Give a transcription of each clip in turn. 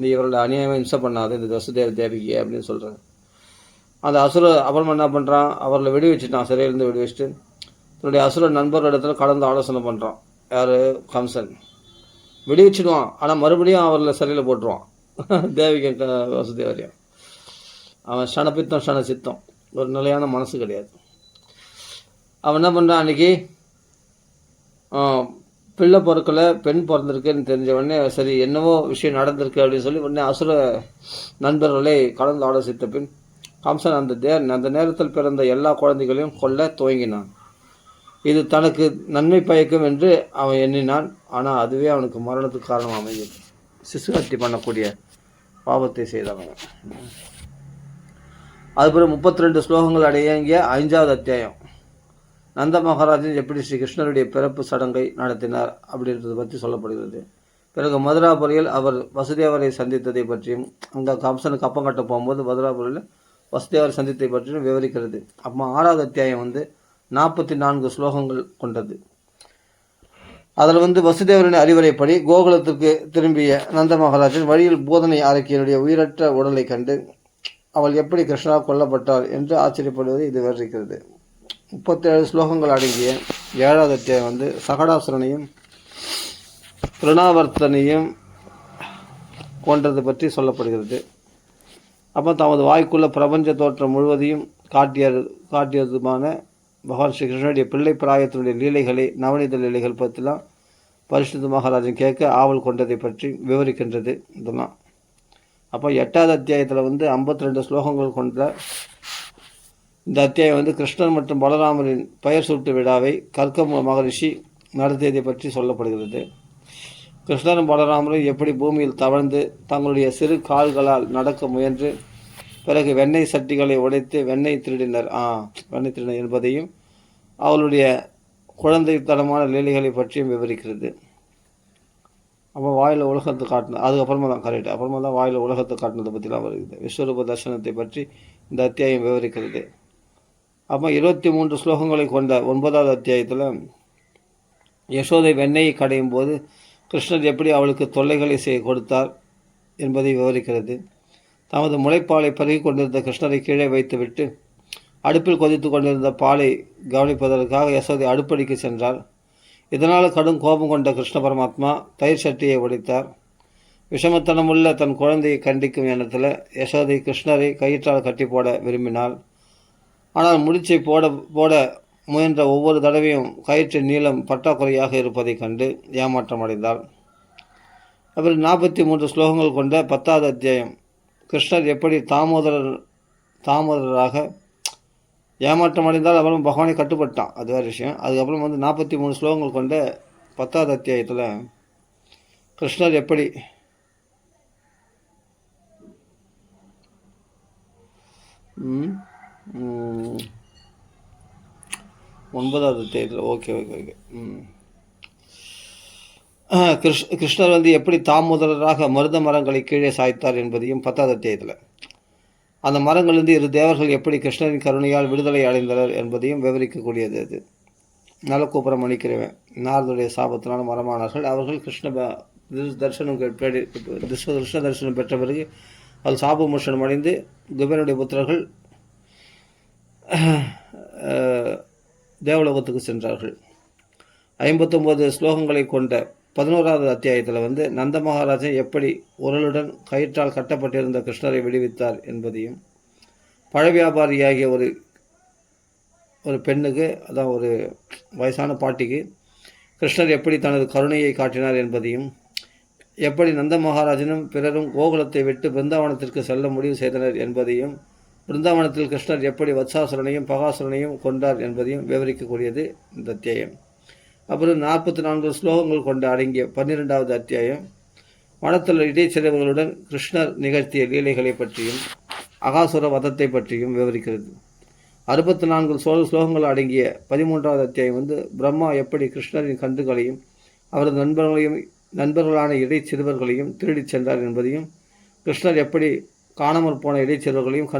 நீ இவரோட அநியாயமாக இம்சை பண்ணாத இந்த வசுதேவ தேவிக்கு அப்படின்னு சொல்கிறாங்க. அந்த அசுர அப்புறமா என்ன பண்ணுறான், அவர்களை வெடி வச்சுட்டான், சிறையிலேருந்து வெடி வச்சுட்டு தன்னுடைய அசுர நண்பர்களிடத்துல கலந்து ஆலோசனை பண்ணுறான். யார்? கம்சன். வெடி வச்சுடுவான், ஆனால் மறுபடியும் அவர்களை சிறையில் போட்டுருவான் தேவிக்கு வசுதேவரையும். அவன் சனப்பித்தம் சன சித்தம், ஒரு நிலையான மனசு கிடையாது. அவன் என்ன பண்ணுறான், அன்றைக்கி பிள்ளை பிறக்கலை, பெண் பிறந்திருக்குன்னு தெரிஞ்ச உடனே சரி என்னவோ விஷயம் நடந்திருக்கு அப்படின்னு சொல்லி உடனே அசுர நண்பர்களை கலந்து ஆலோசித்த பின் கம்சன் அந்த நேரத்தில் பிறந்த எல்லா குழந்தைகளையும் கொல்ல துவங்கினான். இது தனக்கு நன்மை பயக்கும் என்று அவன் எண்ணினான். ஆனால் அதுவே அவனுக்கு மரணத்துக்கு காரணம் அமைந்தது. சிசுஹத்தி பண்ணக்கூடிய பாவத்தை செய்தவன். அதுபோல் 32 ஸ்லோகங்கள் அடங்கிய 5வது அத்தியாயம் நந்த மகாராஜன் எப்படி ஸ்ரீ கிருஷ்ணருடைய பிறப்பு சடங்கை நடத்தினார் அப்படின்றத பற்றி சொல்லப்படுகிறது. பிறகு மதுராபுரியில் அவர் வசுதேவரை சந்தித்ததை பற்றியும், அங்கே கம்சனுக்கு அப்பம் கட்ட போகும்போது மதுராபுரியில் வசுதேவரை சந்தித்ததை பற்றியும் விவரிக்கிறது. அப்போ 6வது அத்தியாயம் 44 ஸ்லோகங்கள் கொண்டது. அதில் வசுதேவரின் அறிவுரைப்படி கோகுலத்திற்கு திரும்பிய நந்த மகாராஜன் வழியில் பூதனை அரக்கியனுடைய உயிரற்ற உடலை கண்டு அவள் எப்படி கிருஷ்ணரால் கொல்லப்பட்டாள் என்று ஆச்சரியப்படுவதை இது விவரிக்கிறது. 37 ஸ்லோகங்கள் அடங்கிய 7வது அத்தியாயம் சகடாசுரனையும் திருணாவர்த்தனையும் கொண்டது பற்றி சொல்லப்படுகிறது. அப்போ தமது வாய்க்குள்ள பிரபஞ்ச தோற்றம் முழுவதையும் காட்டியதுமான பகவான் ஸ்ரீ கிருஷ்ணனுடைய பிள்ளை பிராயத்தினுடைய லீலைகளை, நவநீத லீலைகள் பற்றிலாம் பரிசுத்த மகாராஜன் கேட்க ஆவல் கொண்டதை பற்றி விவரிக்கின்றது இதெல்லாம். அப்போ 8வது அத்தியாயத்தில் 52 ஸ்லோகங்கள் கொண்ட இந்த அத்தியாயம் கிருஷ்ணர் மற்றும் பலராமரின் பெயர் சூட்டு விழாவை கர்க்க மகரிஷி நடத்தியதை பற்றி சொல்லப்படுகிறது. கிருஷ்ணரும் பலராமரும் எப்படி பூமியில் தவழ்ந்து தங்களுடைய சிறு கால்களால் நடக்க முயன்று பிறகு வெண்ணெய் சட்டிகளை உடைத்து வெண்ணெய் திருடினர் என்பதையும் அவளுடைய குழந்தைத்தனமான லீலைகளை பற்றியும் விவரிக்கிறது. அப்போ வாயில் உலகத்தை காட்டினது அதுக்கப்புறமா தான் கரெக்ட். அப்புறமா தான் வாயில் உலகத்தை காட்டினதை பற்றிலாம் வருகிறது. விஸ்வரூப தர்சனத்தை பற்றி இந்த அத்தியாயம் விவரிக்கிறது. அப்போ 23 ஸ்லோகங்களை கொண்ட 9வது அத்தியாயத்தில் யசோதை வெண்ணெயை கடையும் போது கிருஷ்ணர் எப்படி அவளுக்கு தொல்லைகளை கொடுத்தார் என்பதை விவரிக்கிறது. தமது முளைப்பாலை பருகி கொண்டிருந்த கிருஷ்ணரை கீழே வைத்துவிட்டு அடுப்பில் கொதித்து கொண்டிருந்த பாலை கவனிப்பதற்காக யசோதை அடுப்படிக்கு சென்றார். இதனால் கடும் கோபம் கொண்ட கிருஷ்ண பரமாத்மா தயிர் சட்டியை உடைத்தார். விஷமத்தனமுள்ள தன் குழந்தையை கண்டிக்கும் எண்ணத்தில் யசோதை கிருஷ்ணரை கயிற்றால் கட்டி போட விரும்பினாள். ஆனால் முடிச்சை போட முயன்ற ஒவ்வொரு தடவையும் கயிற்றின் நீளம் பற்றாக்குறையாக இருப்பதை கண்டு ஏமாற்றம் அடைந்தாள். அப்புறம் 43 ஸ்லோகங்கள் கொண்ட 10வது அத்தியாயம் கிருஷ்ணர் எப்படி தாமோதரராக ஏமாற்றம் அடைந்தால் அப்புறம் பகவானை கட்டுப்பட்டான், அது வேறு விஷயம். அதுக்கப்புறம் 43 ஸ்லோகங்கள் கொண்ட 10வது அத்தியாயத்தில் கிருஷ்ணர் எப்படி ஒன்பதாவது அத்தியாயத்தில் ஓகே கிருஷ்ணர் எப்படி தாமோதரராக மருத மரங்களை கீழே சாய்த்தார் என்பதையும் 10வது அத்தியாயத்தில் அந்த மரங்களிலிருந்து 2 தேவர்கள் எப்படி கிருஷ்ணரின் கருணையால் விடுதலை அடைந்தனர் என்பதையும் விவரிக்கக்கூடியது. அது நலக்கூப்புறம் அணிக்கிறவன் நாரதுடைய சாபத்தினால மரமானார்கள். அவர்கள் கிருஷ்ண தரிசனம் பெற்ற பிறகு அது சாப மோஷனம் அடைந்து குபேரனுடைய புத்திரர்கள் தேவலோகத்துக்கு சென்றார்கள். 59 ஸ்லோகங்களை கொண்ட 11வது அத்தியாயத்தில் நந்த மகாராஜன் எப்படி உரலுடன் கயிற்றால் கட்டப்பட்டிருந்த கிருஷ்ணரை விடுவித்தார் என்பதையும், பழ வியாபாரியாகிய ஒரு பெண்ணுக்கு, அதான் ஒரு வயசான பாட்டிக்கு கிருஷ்ணர் எப்படி தனது கருணையை காட்டினார் என்பதையும், எப்படி நந்த மகாராஜனும் பிறரும் கோகுலத்தை விட்டு பிருந்தாவனத்திற்கு செல்ல முடிவு செய்தனர் என்பதையும், பிருந்தாவனத்தில் கிருஷ்ணர் எப்படி வத்சாசுரனையும் பகாசுரனையும் கொண்டார் என்பதையும் விவரிக்கக்கூடியது இந்த அத்தியாயம். அப்புறம் 44 ஸ்லோகங்கள் கொண்ட அடங்கிய 12வது அத்தியாயம் வனத்தில் இடைச்சிறவுகளுடன் கிருஷ்ணர் நிகழ்த்திய லீலைகளை பற்றியும் அகாசுர வதத்தை பற்றியும் விவரிக்கிறது. 64 ஸ்லோகங்கள் அடங்கிய 13வது அத்தியாயம் பிரம்மா எப்படி கிருஷ்ணரின் கன்றுகளையும் அவரது நண்பர்களான இடைச்சிறுவர்களையும் திருடிச் சென்றார் என்பதையும், கிருஷ்ணர் எப்படி காணாமல் போன இடைச்சிறுவர்களையும்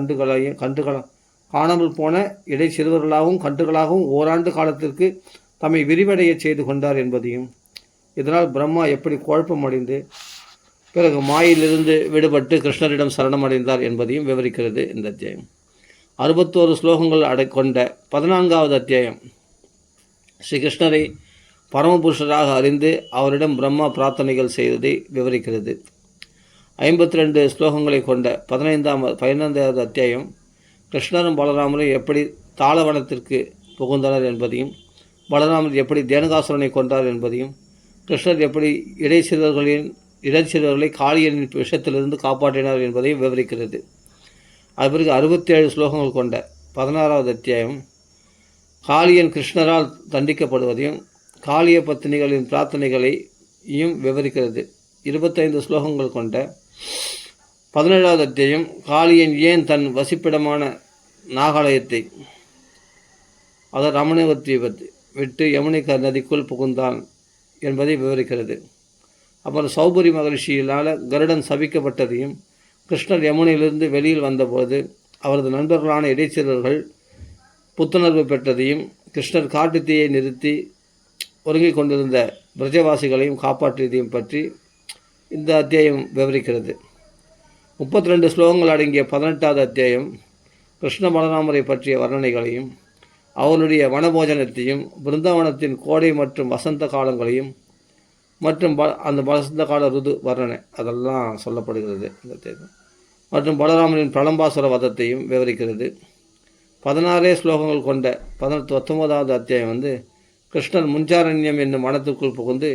காணாமல் போன இடைச்சிறுவர்களாகவும் கன்றுகளாகவும் ஓராண்டு காலத்திற்கு தம்மை விரிவடைய செய்து கொண்டார் என்பதையும், இதனால் பிரம்மா எப்படி குழப்பமடைந்து பிறகு மாயிலிருந்து விடுபட்டு கிருஷ்ணரிடம் சரணமடைந்தார் என்பதையும் விவரிக்கிறது இந்த அத்தியாயம். 61 ஸ்லோகங்கள் கொண்ட 14வது அத்தியாயம் ஸ்ரீ கிருஷ்ணரை பரமபுருஷராக அறிந்து அவரிடம் பிரம்மா பிரார்த்தனைகள் செய்ததை விவரிக்கிறது. 52 ஸ்லோகங்களை கொண்ட 15வது அத்தியாயம் கிருஷ்ணரும் பலராமரும் எப்படி தாளவனத்திற்கு புகுந்தனர் என்பதையும், பலராமர் எப்படி தேனுகாசுரனை கொன்றார் என்பதையும், கிருஷ்ணர் எப்படி இடைச்சிறுவர்களை காளியனின் விஷத்திலிருந்து காப்பாற்றினார் என்பதையும் விவரிக்கிறது. அது பிறகு 67 ஸ்லோகங்கள் கொண்ட 16வது அத்தியாயம் காளியன் கிருஷ்ணரால் தண்டிக்கப்படுவதையும் காளிய பத்தினிகளின் பிரார்த்தனைகளையும் விவரிக்கிறது. 25 ஸ்லோகங்கள் கொண்ட 17வது அத்தியாயம் காளியன் ஏன் தன் வசிப்பிடமான நாகாலயத்தை, அதாவது ரமணவத்தை விட்டு யமுனை நதிக்குள் புகுந்தான் என்பதை விவரிக்கிறது. அப்புறம் சௌபரி மகரிஷியினால் கருடன் சபிக்கப்பட்டதையும், கிருஷ்ணர் யமுனையிலிருந்து வெளியில் வந்தபோது அவரது நண்பர்களான இடைச்சிறுவர்கள் புத்துணர்வு பெற்றதையும், கிருஷ்ணர் காட்டுத்தீயை நிறுத்தி ஒருங்கிக் கொண்டிருந்த பிரஜவாசிகளையும் காப்பாற்றியதையும் பற்றி இந்த அத்தியாயம் விவரிக்கிறது. 32 ஸ்லோகங்கள் அடங்கிய 18வது அத்தியாயம் கிருஷ்ண பலராமரை பற்றிய வர்ணனைகளையும், அவருடைய வனபோஜனத்தையும், பிருந்தாவனத்தின் கோடை மற்றும் வசந்த காலங்களையும் மற்றும் அந்த வசந்த கால ருது வர்ணனை அதெல்லாம் சொல்லப்படுகிறது இந்த அத்தியாயம். மற்றும் பலராமரின் பிரலம்பாசுர வதத்தையும் விவரிக்கிறது. 16 ஸ்லோகங்கள் கொண்ட 19வது அத்தியாயம் கிருஷ்ணர் முஞ்சாரண்யம் என்னும் வனத்திற்குள் புகுந்து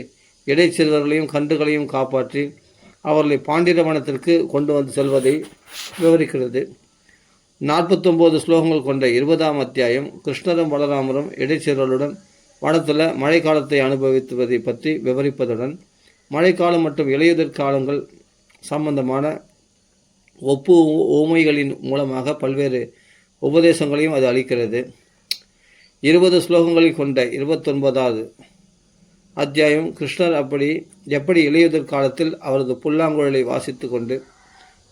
இடைச்சிறுவர்களையும் கன்றுகளையும் காப்பாற்றி அவர்களை பாண்டிர வனத்திற்கு கொண்டு வந்து செல்வதை விவரிக்கிறது. 49 ஸ்லோகங்கள் கொண்ட 20ஆம் அத்தியாயம் கிருஷ்ணரும் பலராமரும் இடைச்சிறுவர்களுடன் வனத்தில் மழைக்காலத்தை அனுபவித்துவதை பற்றி விவரிப்பதுடன் மழைக்காலம் மற்றும் இலையுதிர் காலங்கள் சம்பந்தமான ஊமைகளின் மூலமாக பல்வேறு உபதேசங்களையும் அது அளிக்கிறது. 20 ஸ்லோகங்களை கொண்ட 29வது அத்தியாயம் கிருஷ்ணர் எப்படி இலையுதிர் காலத்தில் அவரது புல்லாங்குழலை வாசித்து கொண்டு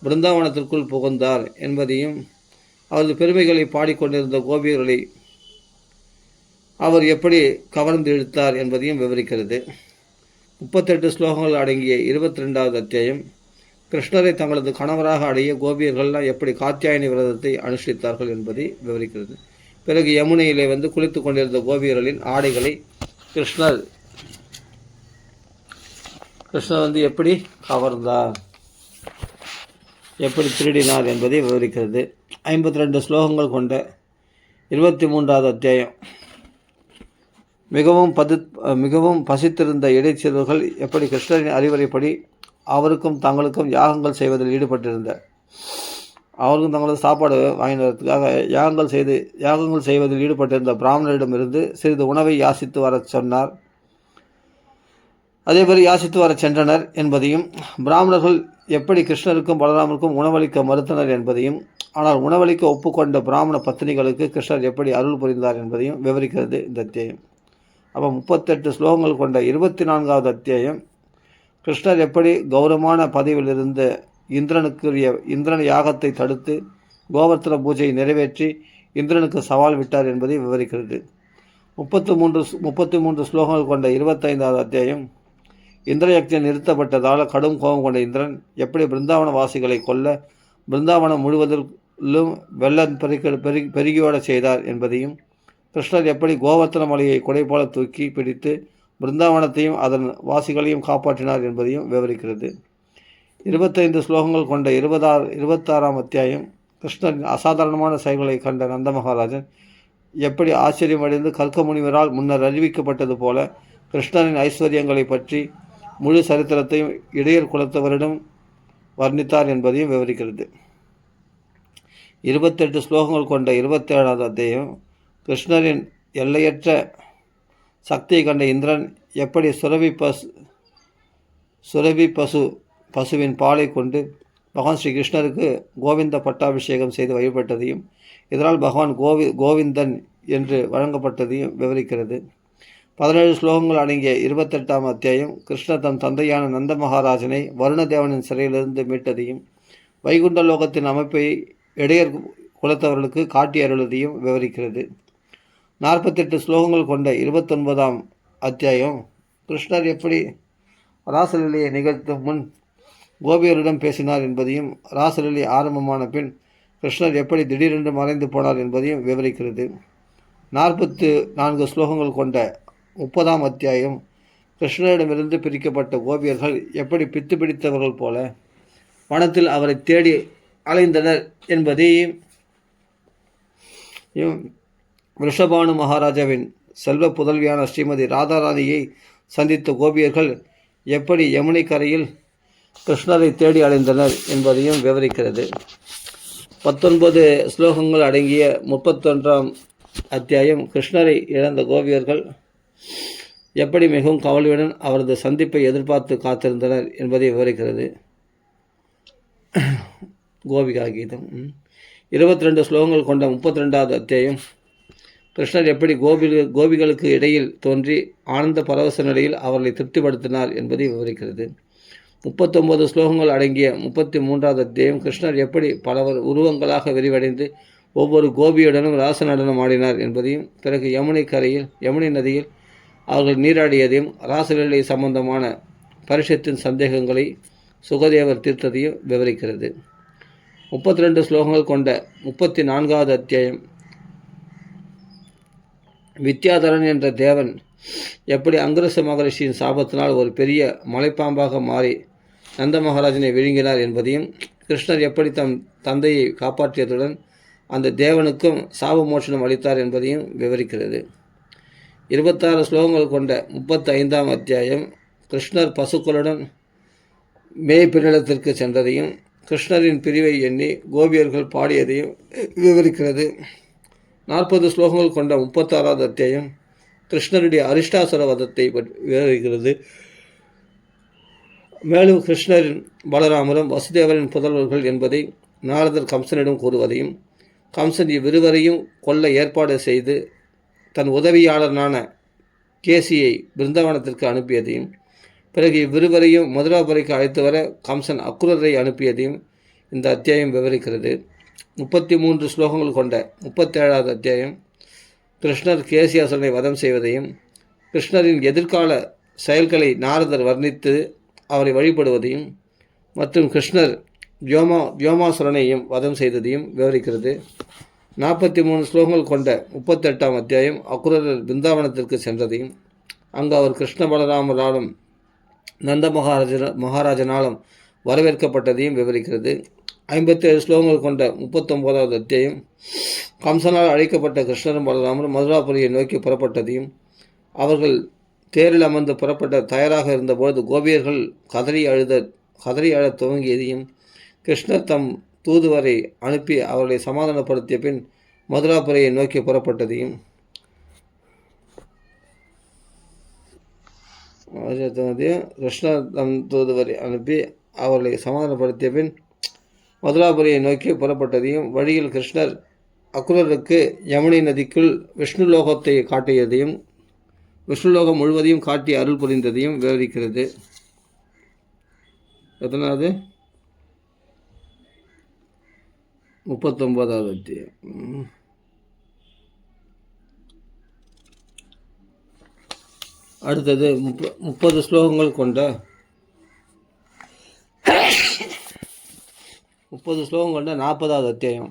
பிருந்தாவனத்திற்குள் புகுந்தார் என்பதையும், அவரது பெருமைகளை பாடிக்கொண்டிருந்த கோபியர்களை அவர் எப்படி கவர்ந்து இழுத்தார் என்பதையும் விவரிக்கிறது. 38 ஸ்லோகங்கள் அடங்கிய 22வது அத்தியாயம் கிருஷ்ணரை தங்களது கணவராக அடைய கோபியர்கள்லாம் எப்படி காத்தியாயனி விரதத்தை அனுஷ்டித்தார்கள் என்பதை விவரிக்கிறது. பிறகு யமுனையிலே குளித்து கொண்டிருந்த கோபியர்களின் ஆடைகளை கிருஷ்ணர் எப்படி கவர்ந்தார், எப்படி திருடினார் என்பதை விவரிக்கிறது. 52 ஸ்லோகங்கள் கொண்ட 23வது அத்தியாயம் மிகவும் பசித்திருந்த இடைச்சிறுவர்கள் எப்படி கிருஷ்ணரின் அறிவுரைப்படி அவருக்கும் தங்களுக்கும் யாகங்கள் செய்வதில் ஈடுபட்டிருந்த, அவருக்கும் தங்களது சாப்பாடு வாங்கினதுக்காக யாகங்கள் செய்வதில் ஈடுபட்டிருந்த பிராமணரிடமிருந்து சிறிது உணவை யாசித்து வர சொன்னார். அதேபோல் யாசித்து வர சென்றனர் என்பதையும், பிராமணர்கள் எப்படி கிருஷ்ணருக்கும் பலராமருக்கும் உணவளிக்க மறுத்தனர் என்பதையும், ஆனால் உணவளிக்க ஒப்புக்கொண்ட பிராமண பத்தினிகளுக்கு கிருஷ்ணர் எப்படி அருள் புரிந்தார் என்பதையும் விவரிக்கிறது இந்த அத்தியாயம். அப்போ 38 ஸ்லோகங்கள் கொண்ட 24வது அத்தியாயம் கிருஷ்ணர் எப்படி கௌரவமான பதவியில் இருந்த இந்திரன் யாகத்தை தடுத்து கோவர்த்தன பூஜையை நிறைவேற்றி இந்திரனுக்கு சவால் விட்டார் என்பதை விவரிக்கிறது. 33 ஸ்லோகங்கள் கொண்ட 25வது அத்தியாயம் இந்திரயக்தியம் நிறுத்தப்பட்டதால் கடும் கோபம் கொண்ட இந்திரன் எப்படி பிருந்தாவன வாசிகளை கொல்ல பிருந்தாவனம் முழுவதிலும் வெள்ளம் பெருகியோட செய்தார் என்பதையும், கிருஷ்ணர் எப்படி கோவர்த்தன மலையை கொடை போல தூக்கி பிடித்து பிருந்தாவனத்தையும் அதன் வாசிகளையும் காப்பாற்றினார் என்பதையும் விவரிக்கிறது. 25 ஸ்லோகங்கள் கொண்ட 26ஆம் அத்தியாயம் கிருஷ்ணரின் அசாதாரணமான செயல்களை கண்ட நந்த மகாராஜன் எப்படி ஆச்சரியமடைந்து கல்க முனிவரால் முன்னர் அறிவிக்கப்பட்டது போல கிருஷ்ணரின் ஐஸ்வர்யங்களை பற்றி முழு சரித்திரத்தையும் இடையர் குலத்தவரிடம் வர்ணித்தார் என்பதையும் விவரிக்கிறது. 28 ஸ்லோகங்கள் கொண்ட 27வது அத்தியாயம் கிருஷ்ணரின் எல்லையற்ற சக்தியை கண்ட இந்திரன் எப்படி சுரபி பசுவின் பாலை கொண்டு பகவான் ஸ்ரீ கிருஷ்ணருக்கு கோவிந்த பட்டாபிஷேகம் செய்து வழிபட்டதையும், இதனால் பகவான் கோவிந்தன் என்று வழங்கப்பட்டதையும் விவரிக்கிறது. 17 ஸ்லோகங்கள் அடங்கிய 28ஆம் அத்தியாயம் கிருஷ்ணர் தன் தந்தையான நந்த மகாராஜனை வருணதேவனின் சிறையிலிருந்து மீட்டதையும், வைகுண்ட லோகத்தின் அமைப்பை இடையர் குலத்தவர்களுக்கு காட்டி அருளதையும் விவரிக்கிறது. 48 ஸ்லோகங்கள் கொண்ட 29ஆம் அத்தியாயம் கிருஷ்ணர் எப்படி ராசலீலையை நிகழ்த்தும் முன் கோபியரிடம் பேசினார் என்பதையும், ராசலீலை ஆரம்பமான பின் கிருஷ்ணர் எப்படி திடீரென்று மறைந்து போனார் என்பதையும் விவரிக்கிறது. 44 ஸ்லோகங்கள் கொண்ட 30ஆம் அத்தியாயம் கிருஷ்ணரிடமிருந்து பிரிக்கப்பட்ட கோபியர்கள் எப்படி பித்து பிடித்தவர்கள் போல வனத்தில் அவரை தேடி அலைந்தனர் என்பதையும், ரிஷபானு மகாராஜாவின் செல்வ புதல்வியான ஸ்ரீமதி ராதாராணியை சந்தித்த கோபியர்கள் எப்படி யமுனை கரையில் கிருஷ்ணரை தேடி அலைந்தனர் என்பதையும் விவரிக்கிறது. 19 ஸ்லோகங்கள் அடங்கிய 31ஆம் அத்தியாயம் கிருஷ்ணரை இழந்த கோபியர்கள் எப்படி மிகவும் கவலையுடன் அவரது சந்திப்பை எதிர்பார்த்து காத்திருந்தனர் என்பதை விவரிக்கிறது. கோபிகா கீதம் 22 ஸ்லோகங்கள் கொண்ட 32வது அத்தியாயம் கிருஷ்ணர் எப்படி கோபிகளுக்கு இடையில் தோன்றி ஆனந்த பரவச நிலையில் அவர்களை திருப்திப்படுத்தினார் என்பதை விவரிக்கிறது. 39 ஸ்லோகங்கள் அடங்கிய 33வது அத்தியாயம் கிருஷ்ணர் எப்படி பல உருவங்களாக விரிவடைந்து ஒவ்வொரு கோபியுடனும் ராச நடனம் ஆடினார் என்பதையும், பிறகு யமுனை நதியில் அவர்கள் நீராடியதையும், ராசலீலை சம்பந்தமான பரிஷத்தின் சந்தேகங்களை சுகதேவர் தீர்த்ததையும் விவரிக்கிறது. 32 ஸ்லோகங்கள் கொண்ட 34வது அத்தியாயம் வித்யாதரன் என்ற தேவன் எப்படி அங்கிரச மகரிஷியின் சாபத்தினால் ஒரு பெரிய மலைப்பாம்பாக மாறி நந்த மகாராஜனை விழுங்கினார் என்பதையும், கிருஷ்ணர் எப்படி தம் தந்தையை காப்பாற்றியதுடன் அந்த தேவனுக்கும் சாப மோட்சனம் அளித்தார் என்பதையும் விவரிக்கிறது. 26 ஸ்லோகங்கள் கொண்ட 35ஆம் அத்தியாயம் கிருஷ்ணர் பசுக்களுடன் மேய்ப்பினிடத்திற்கு சென்றதையும், கிருஷ்ணரின் பிரிவை எண்ணி கோபியர்கள் பாடியதையும் விவரிக்கிறது. 40 ஸ்லோகங்கள் கொண்ட 36வது அத்தியாயம் கிருஷ்ணருடைய அரிஷ்டாசுர வதத்தை விவரிக்கிறது. மேலும் கிருஷ்ணரின் பலராமரும் வசுதேவரின் புதல்வர்கள் என்பதை நாரதர் கம்சனிடம் கூறுவதையும், கம்சன் இவ்விருவரையும் கொல்ல ஏற்பாடு செய்து தன் உதவியாளரான கேசியை பிருந்தாவனத்திற்கு அனுப்பியதையும், பிறகு இவ்விருவரையும் மதுராபுரைக்கு அழைத்து வர கம்சன் அக்குரரை அனுப்பியதையும் இந்த அத்தியாயம் விவரிக்கிறது. 33 ஸ்லோகங்கள் கொண்ட 37வது அத்தியாயம் கிருஷ்ணர் கேசியாசுரனை வதம் செய்வதையும், கிருஷ்ணரின் எதிர்கால செயல்களை நாரதர் வர்ணித்து அவரை வழிபடுவதையும் மற்றும் கிருஷ்ணர் வியோமாசுரனையும் வதம் செய்ததையும் விவரிக்கிறது. 43 ஸ்லோகங்கள் கொண்ட 38ஆம் அத்தியாயம் அக்குரர் பிருந்தாவனத்திற்கு சென்றதையும், அங்கு அவர் கிருஷ்ண பலராமராலும் நந்த மகாராஜனாலும் வரவேற்கப்பட்டதையும் விவரிக்கிறது. 57 ஸ்லோகங்கள் கொண்ட 39வது அத்தியாயம் கம்சனால் அழைக்கப்பட்ட கிருஷ்ணரும் பலராமரும் மதுராபுரியை நோக்கி புறப்பட்டதையும், அவர்கள் தேரில் அமர்ந்து புறப்பட்ட தயாராக இருந்தபோது கோபியர்கள் கதறி அழத் துவங்கியதையும், கிருஷ்ணர் தம் தூதுவரை அனுப்பி அவர்களை சமாதானப்படுத்திய பின் மதுராபுரியை நோக்கி புறப்பட்டதையும், கிருஷ்ணர் தம் தூதுவரை அனுப்பி அவர்களை சமாதானப்படுத்திய பின் மதுராபுரியை நோக்கி புறப்பட்டதையும், வழியில் கிருஷ்ணர் அக்குரருக்கு யமுனை நதிக்குள் விஷ்ணுலோகத்தை காட்டியதையும், விஷ்ணுலோகம் முழுவதையும் காட்டி அருள் புரிந்ததையும் விவரிக்கிறது. எத்தனாவது? 39வது அத்தியாயம். அடுத்தது 30 ஸ்லோகங்கள் கொண்ட 40வது அத்தியாயம்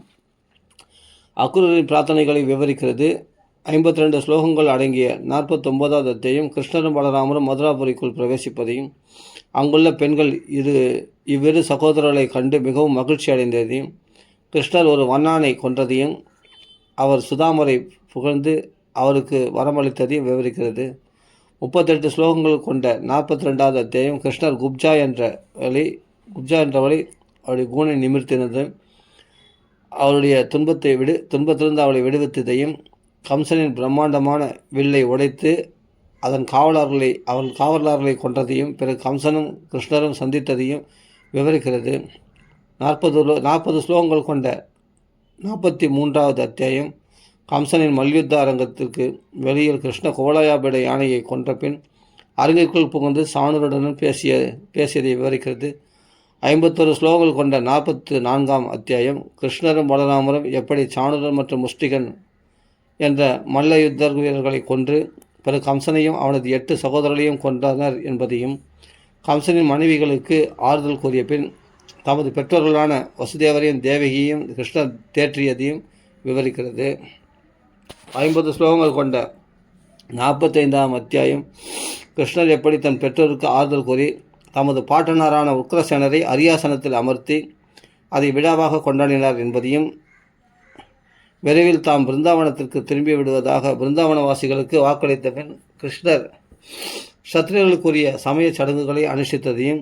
அக்குரரின் பிரார்த்தனைகளை விவரிக்கிறது. 52 ஸ்லோகங்கள் அடங்கிய 49வது அத்தியாயம் கிருஷ்ணரும் பலராமரும் மதுராபுரிக்குள் பிரவேசிப்பதையும், அங்குள்ள பெண்கள் இவ்விரு சகோதரர்களை கண்டு மிகவும் மகிழ்ச்சி அடைந்ததையும், கிருஷ்ணர் ஒரு வண்ணானை கொன்றதையும், அவர் சுதாமரை புகழ்ந்து அவருக்கு வரமளித்ததையும் விவரிக்கிறது. 38 ஸ்லோகங்கள் கொண்ட 42வது அத்தியாயம் கிருஷ்ணர் குப்ஜா என்றவளை அவருடைய கூனை நிமிர்த்தினது, அவருடைய துன்பத்திலிருந்து அவளை விடுவித்ததையும், கம்சனின் பிரம்மாண்டமான வில்லை உடைத்து அவன் காவலர்களை கொன்றதையும், பிறகு கம்சனும் கிருஷ்ணரும் சந்தித்ததையும் விவரிக்கிறது. 40 ஸ்லோகங்கள் கொண்ட 43வது அத்தியாயம் கம்சனின் மல்யுத்த அரங்கத்திற்கு வெளியில் கிருஷ்ண கோலாயாபேட யானையை கொன்ற பின் அரங்கிற்குள் புகுந்து சாணுருடனும் பேசியதை விவரிக்கிறது. 51 ஸ்லோகங்கள் கொண்ட 44ஆம் அத்தியாயம் கிருஷ்ணரும் பலராமரும் எப்படி சாணுரன் மற்றும் முஷ்டிகன் என்ற மல்ல யுத்த வீரர்களை கொன்று பிறகு கம்சனையும் அவனது 8 சகோதரர்களையும் கொன்றனர் என்பதையும், கம்சனின் மனைவிகளுக்கு ஆறுதல் கூறிய பின் தமது பெற்றோர்களான வசுதேவரையும் தேவகியையும் கிருஷ்ணர் தேற்றியதையும் விவரிக்கிறது. 50 ஸ்லோகங்கள் கொண்ட 45ஆம் அத்தியாயம் கிருஷ்ணர் எப்படி தன் பெற்றோருக்கு ஆறுதல் கூறி தமது பாட்டனாரான உக்கிரசேனரை அரியாசனத்தில் அமர்த்தி அதை விழாவாக கொண்டாடினார் என்பதையும், விரைவில் தாம் பிருந்தாவனத்திற்கு திரும்பி விடுவதாக பிருந்தாவனவாசிகளுக்கு வாக்களித்த பின் கிருஷ்ணர் சத்திரியர்களுக்குரிய சமய சடங்குகளை அனுஷ்டித்ததையும்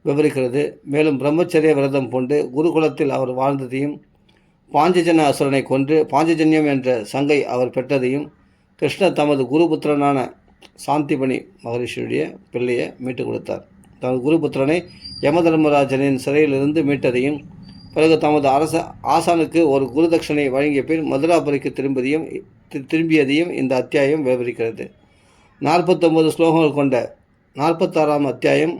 விவரிக்கிறது. மேலும் பிரம்மச்சரிய விரதம் கொண்டு குருகுலத்தில் அவர் வாழ்ந்ததையும், பாஞ்சஜன அசுரனை கொன்று பாஞ்சஜன்யம் என்ற சங்கை அவர் பெற்றதையும், கிருஷ்ணர் தமது குருபுத்திரனான சாந்திபனி மகரிஷியுடைய பிள்ளையை மீட்டுக் கொடுத்தார். தமது குருபுத்திரனை யமதர்மராஜனின் சிறையிலிருந்து மீட்டதையும், பிறகு தமது ஆசானுக்கு ஒரு குருதட்சணை வழங்கிய பின் மதுராபுரிக்கு திரும்பியதையும் இந்த அத்தியாயம் விவரிக்கிறது. 49 ஸ்லோகங்கள் கொண்ட 46ஆம் அத்தியாயம்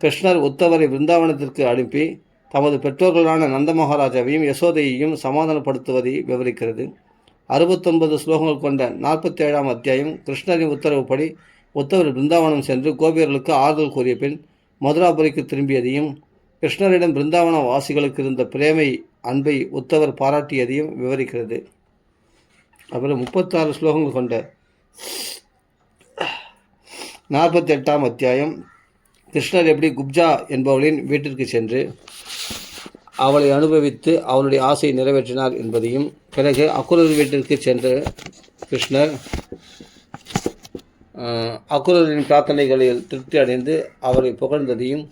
கிருஷ்ணர் உத்தவரை பிருந்தாவனத்திற்கு அனுப்பி தமது பெற்றோர்களான நந்த மகாராஜாவையும் யசோதையையும் சமாதானப்படுத்துவதை விவரிக்கிறது. 69 ஸ்லோகங்கள் கொண்ட 47ஆம் அத்தியாயம் கிருஷ்ணரின் உத்தரவுப்படி உத்தவர் பிருந்தாவனம் சென்று கோபியர்களுக்கு ஆறுதல் கூறிய பின் மதுராபுரிக்கு திரும்பியதையும், கிருஷ்ணரிடம் பிருந்தாவன வாசிகளுக்கு இருந்த பிரேமை அன்பை உத்தவர் பாராட்டியதையும் விவரிக்கிறது. அப்புறம் 36 ஸ்லோகங்கள் கொண்ட 48ஆம் அத்தியாயம் கிருஷ்ணர் எப்படி குப்ஜா என்பவளின் வீட்டிற்கு சென்று அவளை அனுபவித்து அவளுடைய ஆசையை நிறைவேற்றினார் என்பதையும், பிறகு அக்குரர் வீட்டிற்கு சென்று கிருஷ்ணர் அக்குரரின் பிரார்த்தனைகளில் திருப்தி அடைந்து அவரை புகழ்ந்ததையும்,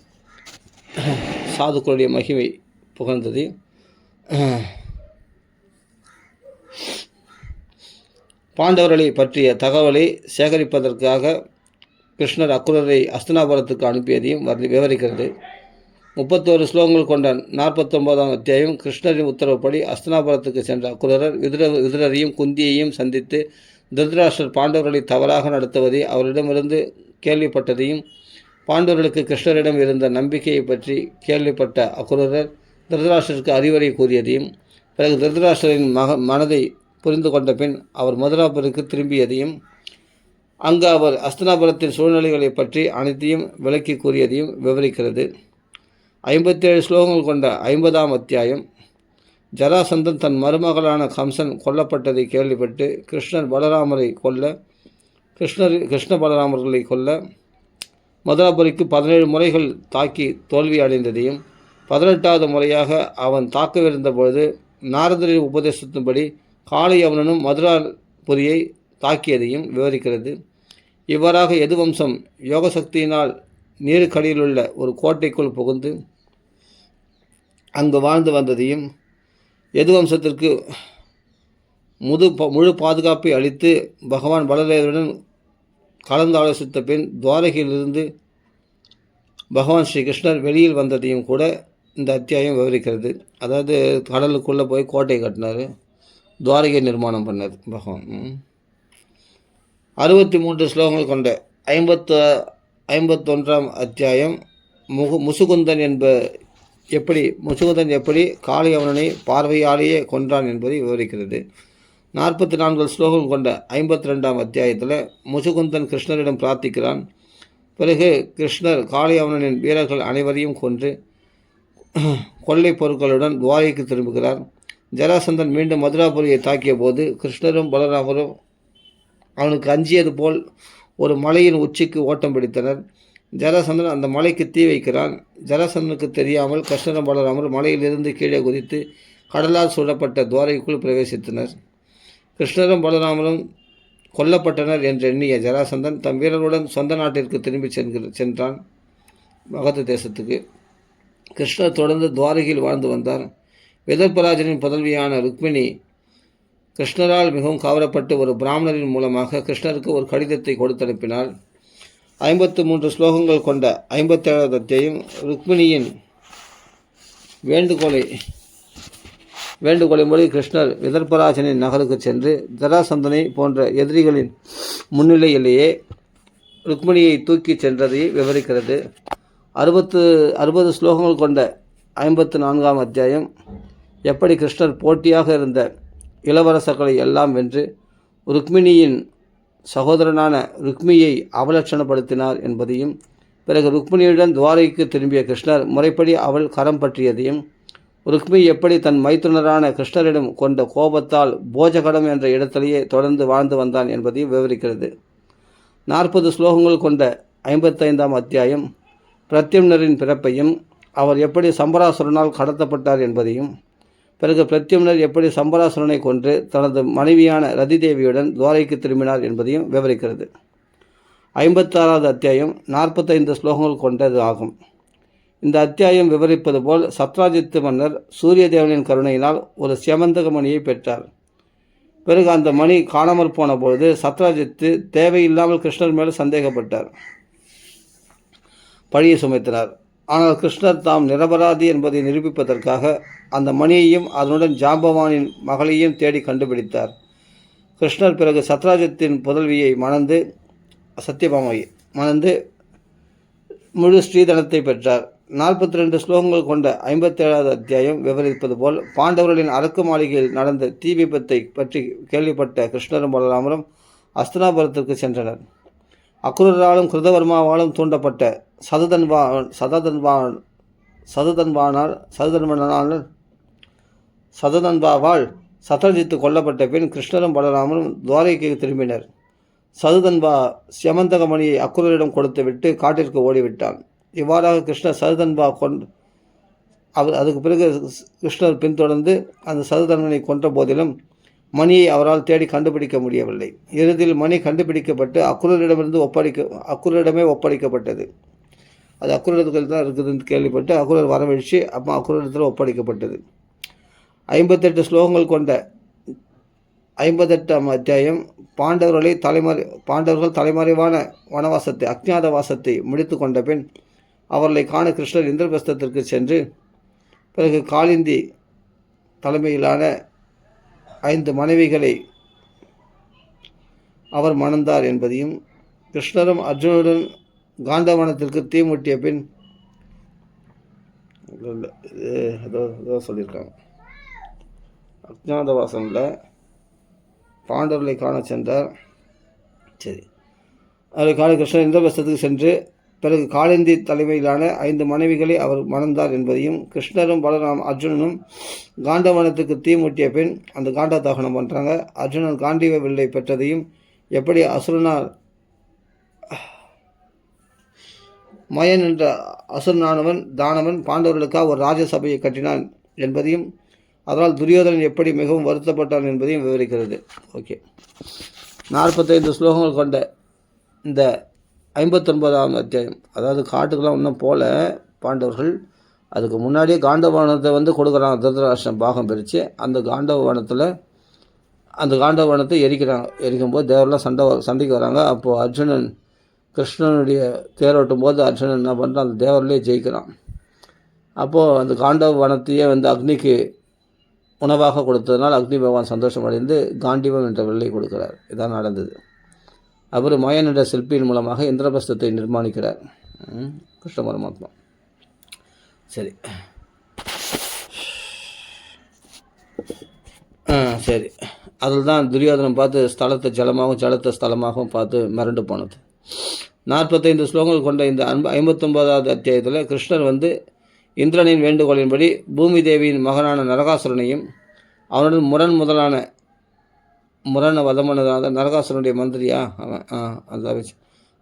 சாதுக்களுடைய மகிமை புகழ்ந்ததையும், பாண்டவர்களை பற்றிய தகவலை சேகரிப்பதற்காக கிருஷ்ணர் அக்குரரை அஸ்தினாபுரத்துக்கு அனுப்பியதையும் விவரிக்கிறது. 31 ஸ்லோகங்கள் கொண்ட 49ஆம் அத்தியாயம் கிருஷ்ணரின் உத்தரவுப்படி அஸ்தினாபுரத்துக்கு சென்ற அக்குரர் விதுரரையும் குந்தியையும் சந்தித்து திருதராஷ்டிரர் பாண்டவர்களை தவறாக நடத்துவதை அவரிடமிருந்து கேள்விப்பட்டதையும், பாண்டவர்களுக்கு கிருஷ்ணரிடம் இருந்த நம்பிக்கையை பற்றி கேள்விப்பட்ட அக்குரர் திருதராஷ்டிரருக்கு அறிவுரை கூறியதையும், பிறகு திருதராஷ்டிரரின் மனதை புரிந்து கொண்ட பின் அவர் மதுராபுரிக்கு திரும்பியதையும், அங்கு அவர் அஸ்தினாபுரத்தின் சூழ்நிலைகளை பற்றி அனைத்தையும் விளக்கி கூறியதையும் விவரிக்கிறது. 57 ஸ்லோகங்கள் கொண்ட 50ஆம் அத்தியாயம் ஜராசந்தன் தன் மருமகளான கம்சன் கொல்லப்பட்டதை கேள்விப்பட்டு கிருஷ்ண பலராமர்களை கொல்ல மதுராபுரிக்கு 17 முறைகள் தாக்கி தோல்வி அடைந்ததையும், 18வது முறையாக அவன் தாக்கவிருந்த பொழுது நாரதரின் உபதேசத்தின்படி காளியவனும் மதுராபுரியை தாக்கியதையும் விவரிக்கிறது. இவ்வாறாக யதுவம்சம் யோகசக்தியினால் நீருக்கடியிலுள்ள ஒரு கோட்டைக்குள் புகுந்து அங்கு வாழ்ந்து வந்ததையும், யதுவம்சத்திற்கு முழு பாதுகாப்பை அளித்து பகவான் பலதேவருடன் கலந்தாலோசித்த பின் துவாரகையிலிருந்து பகவான் ஸ்ரீ கிருஷ்ணர் வெளியில் வந்ததையும் கூட இந்த அத்தியாயம் விவரிக்கிறது. அதாவது கடலுக்குள்ளே போய் கோட்டை கட்டினார், துவாரகை நிர்மாணம் பண்ணார் பகவான். 63 ஸ்லோகங்கள் கொண்ட 51ஆம் அத்தியாயம் முசுகுந்தன் எப்படி காளியவனனை பார்வையாலேயே கொன்றான் என்பதை விவரிக்கிறது. 44 ஸ்லோகம் கொண்ட 52ஆம் அத்தியாயத்தில் முசுகுந்தன் கிருஷ்ணரிடம் பிரார்த்திக்கிறான். பிறகு கிருஷ்ணர் காளியவனின் வீரர்கள் அனைவரையும் கொன்று கொள்ளை பொருட்களுடன் துவாரைக்கு திரும்புகிறார். ஜராசந்தன் மீண்டும் மதுராபுரியை தாக்கிய போது கிருஷ்ணரும் பலராமரும் அவனுக்கு அஞ்சியது போல் ஒரு மலையின் உச்சிக்கு ஓட்டம் பிடித்தனர். ஜராசந்தன் அந்த மலைக்கு தீ வைக்கிறான். ஜராசந்தனுக்கு தெரியாமல் கிருஷ்ணரும் பலராமர் மலையிலிருந்து கீழே குதித்து கடலால் சூழப்பட்ட துவாரைக்குள் பிரவேசித்தனர். கிருஷ்ணரும் பலராமரும் கொல்லப்பட்டனர் என்று எண்ணிய ஜராசந்தன் தம் வீரர்களுடன் சொந்த நாட்டிற்கு திரும்பி சென்றான், மகத தேசத்துக்கு. கிருஷ்ணர் தொடர்ந்து துவாரகையில் வாழ்ந்து வந்தார். விதர்பராஜனின் புதல்வியான ருக்மிணி கிருஷ்ணரால் மிகவும் கவரப்பட்டு ஒரு பிராமணரின் மூலமாக கிருஷ்ணருக்கு ஒரு கடிதத்தை கொடுத்தனுப்பினாள். 53 ஸ்லோகங்கள் கொண்ட 57வது அத்தியாயம் ருக்மிணியின் வேண்டுகோளை மொழி கிருஷ்ணர் விதர்பராஜனின் நகருக்கு சென்று ஜராசந்தனை போன்ற எதிரிகளின் முன்னிலையிலேயே ருக்மிணியை தூக்கி சென்றதை விவரிக்கிறது. 60 ஸ்லோகங்கள் கொண்ட 54ஆம் அத்தியாயம் எப்படி கிருஷ்ணர் போட்டியாக இருந்த இளவரசர்களை எல்லாம் வென்று ருக்மிணியின் சகோதரனான ருக்மியை அவலட்சணப்படுத்தினார் என்பதையும் பிறகு ருக்மிணியுடன் துவாரைக்கு திரும்பிய கிருஷ்ணர் முறைப்படி அவள் கரம் பற்றியதையும், ருக்மி எப்படி தன் மைத்துனரான கிருஷ்ணரிடம் கொண்ட கோபத்தால் போஜகடம் என்ற இடத்திலேயே தொடர்ந்து வாழ்ந்து வந்தான் என்பதையும் விவரிக்கிறது. 40 ஸ்லோகங்கள் கொண்ட 55ஆம் அத்தியாயம் பிரத்யும்னரின் பிறப்பையும், அவர் எப்படி சம்பராசுரனால் கடத்தப்பட்டார் என்பதையும், பிறகு பிரத்யும்னர் எப்படி சம்பராசுரனை கொன்று தனது மனைவியான ரதிதேவியுடன் துவாரைக்கு திரும்பினார் என்பதையும் விவரிக்கிறது. 56வது அத்தியாயம் 45 ஸ்லோகங்கள் கொண்டது ஆகும். இந்த அத்தியாயம் விவரிப்பது போல் சத்ராஜித்து மன்னர் சூரிய தேவனின் கருணையினால் ஒரு சியமந்தக மணியை பெற்றார். பிறகு அந்த மணி காணாமல் போன பொழுது சத்ராஜித்து தேவையில்லாமல் கிருஷ்ணர் மேல் சந்தேகப்பட்டார், பழியை சுமைத்தினார். ஆனால் கிருஷ்ணர் தாம் நிரபராதி என்பதை நிரூபிப்பதற்காக அந்த மணியையும் அதனுடன் ஜாம்பவானின் மகளையும் தேடி கண்டுபிடித்தார். கிருஷ்ணர் பிறகு சத்ராஜித்தின் புதல்வியை மணந்து சத்யபாமையை மணந்து முழு ஸ்ரீதனத்தை பெற்றார். 42 ஸ்லோகங்கள் கொண்ட 57வது அத்தியாயம் விவரிப்பது போல் பாண்டவர்களின் அரக்கு மாளிகையில் நடந்த தீ விபத்தை பற்றி கேள்விப்பட்ட கிருஷ்ணரும் பலராமரும் அஸ்தினாபுரத்திற்கு சென்றனர். அக்குரராலும் கிருதவர்மாவாலும் தூண்டப்பட்ட சததன்பாவால் சத்ரஜித்து கொல்லப்பட்ட பின் கிருஷ்ணரும் பலராமரும் துவாரைக்கு திரும்பினர். சதுதன்பா சியமந்தகமணியை அக்குரரிடம் கொடுத்துவிட்டு காட்டிற்கு ஓடிவிட்டான். இவ்வாறாக கிருஷ்ணர் சதுதன்பா அதுக்கு பிறகு கிருஷ்ணர் பின்தொடர்ந்து அந்த சதுதன்மனை கொன்ற போதிலும் மணியை அவரால் தேடி கண்டுபிடிக்க முடியவில்லை. இறுதியில் மணி கண்டுபிடிக்கப்பட்டு அக்குரரிடமே ஒப்படைக்கப்பட்டது. அது அக்குரத்தில் தான் இருக்குதுன்னு கேள்விப்பட்டு அக்குரர் வரவழைச்சு அக்குரத்தில் ஒப்படைக்கப்பட்டது. 58 ஸ்லோகங்கள் கொண்ட 58ஆம் அத்தியாயம் பாண்டவர்கள் தலைமறைவான வனவாசத்தை அஜ்ஞாத வாசத்தை முடித்து கொண்ட பின் அவர்களை காண கிருஷ்ணர் இந்திரபிரஸ்தத்திற்கு சென்று பிறகு காளிந்தி தலைமையிலான 5 மனைவிகளை அவர் மணந்தார் என்பதையும், கிருஷ்ணரும் அர்ஜுனுடன் காண்டவனத்திற்கு தீ மூட்டிய பின் சொல்லியிருக்காங்க. அஜ்ஞாதவாசனில் பாண்டவர்களை காண சென்றார். சரி, அவரை காண கிருஷ்ணர் இந்திரபிரஸ்தத்துக்கு சென்று பிறகு காளிந்தி தலைமையிலான 5 மனைவிகளை அவர் மணந்தார் என்பதையும், கிருஷ்ணரும் அர்ஜுனனும் காண்டவனத்துக்கு தீ மூட்டிய பின் அந்த காண்ட தகனம் பண்ணுறாங்க. அர்ஜுனன் காண்டீவ வில்லை பெற்றதையும், எப்படி அசுரனால் மயன் என்ற அசுரனானவன் தானவன் பாண்டவர்களுக்காக ஒரு ராஜசபையை கட்டினான் என்பதையும், அதனால் துரியோதனன் எப்படி மிகவும் வருத்தப்பட்டான் என்பதையும் விவரிக்கிறது. ஓகே, 45 ஸ்லோகங்கள் கொண்ட இந்த 59ஆம் அத்தியாயம், அதாவது காட்டுக்கெல்லாம் இன்னும் போல பாண்டவர்கள் அதுக்கு முன்னாடியே காண்டவனத்தை கொடுக்குறாங்க. திருதராஷ்டிரன் பாகம் பிரித்து அந்த காண்டவனத்தை எரிக்கும்போது தேவரெல்லாம் சண்டைக்கு வராங்க. அப்போது அர்ஜுனன் கிருஷ்ணனுடைய தேரோட்டும் போது அர்ஜுனன் என்ன பண்ணுறான், அந்த தேவரிலே ஜெயிக்கிறான். அப்போது அந்த காண்டவனத்தையே அக்னிக்கு உணவாக கொடுத்ததுனால் அக்னி பகவான் சந்தோஷம் அடைந்து காண்டீவம் என்ற வில்லை கொடுக்கிறார். இதான் நடந்தது. அப்புறம் மயன் என்ற சிற்பியின் மூலமாக இந்திரபிரஸ்தத்தை நிர்மாணிக்கிறார் கிருஷ்ண பரமாத்மா. சரி சரி அதில் தான் துரியோதனம் பார்த்து ஸ்தலத்தை ஜலமாகவும் ஜலத்தை ஸ்தலமாகவும் பார்த்து மிரண்டு போனது. 45 ஸ்லோகங்கள் கொண்ட இந்த 59வது அத்தியாயத்தில் கிருஷ்ணர் இந்திரனின் வேண்டுகோளின்படி பூமி தேவியின் மகனான நரகாசுரனையும் அவனுடன் முரண வதம் பண்ணதால் நரகாசுரனுடைய மந்திரியா அவன்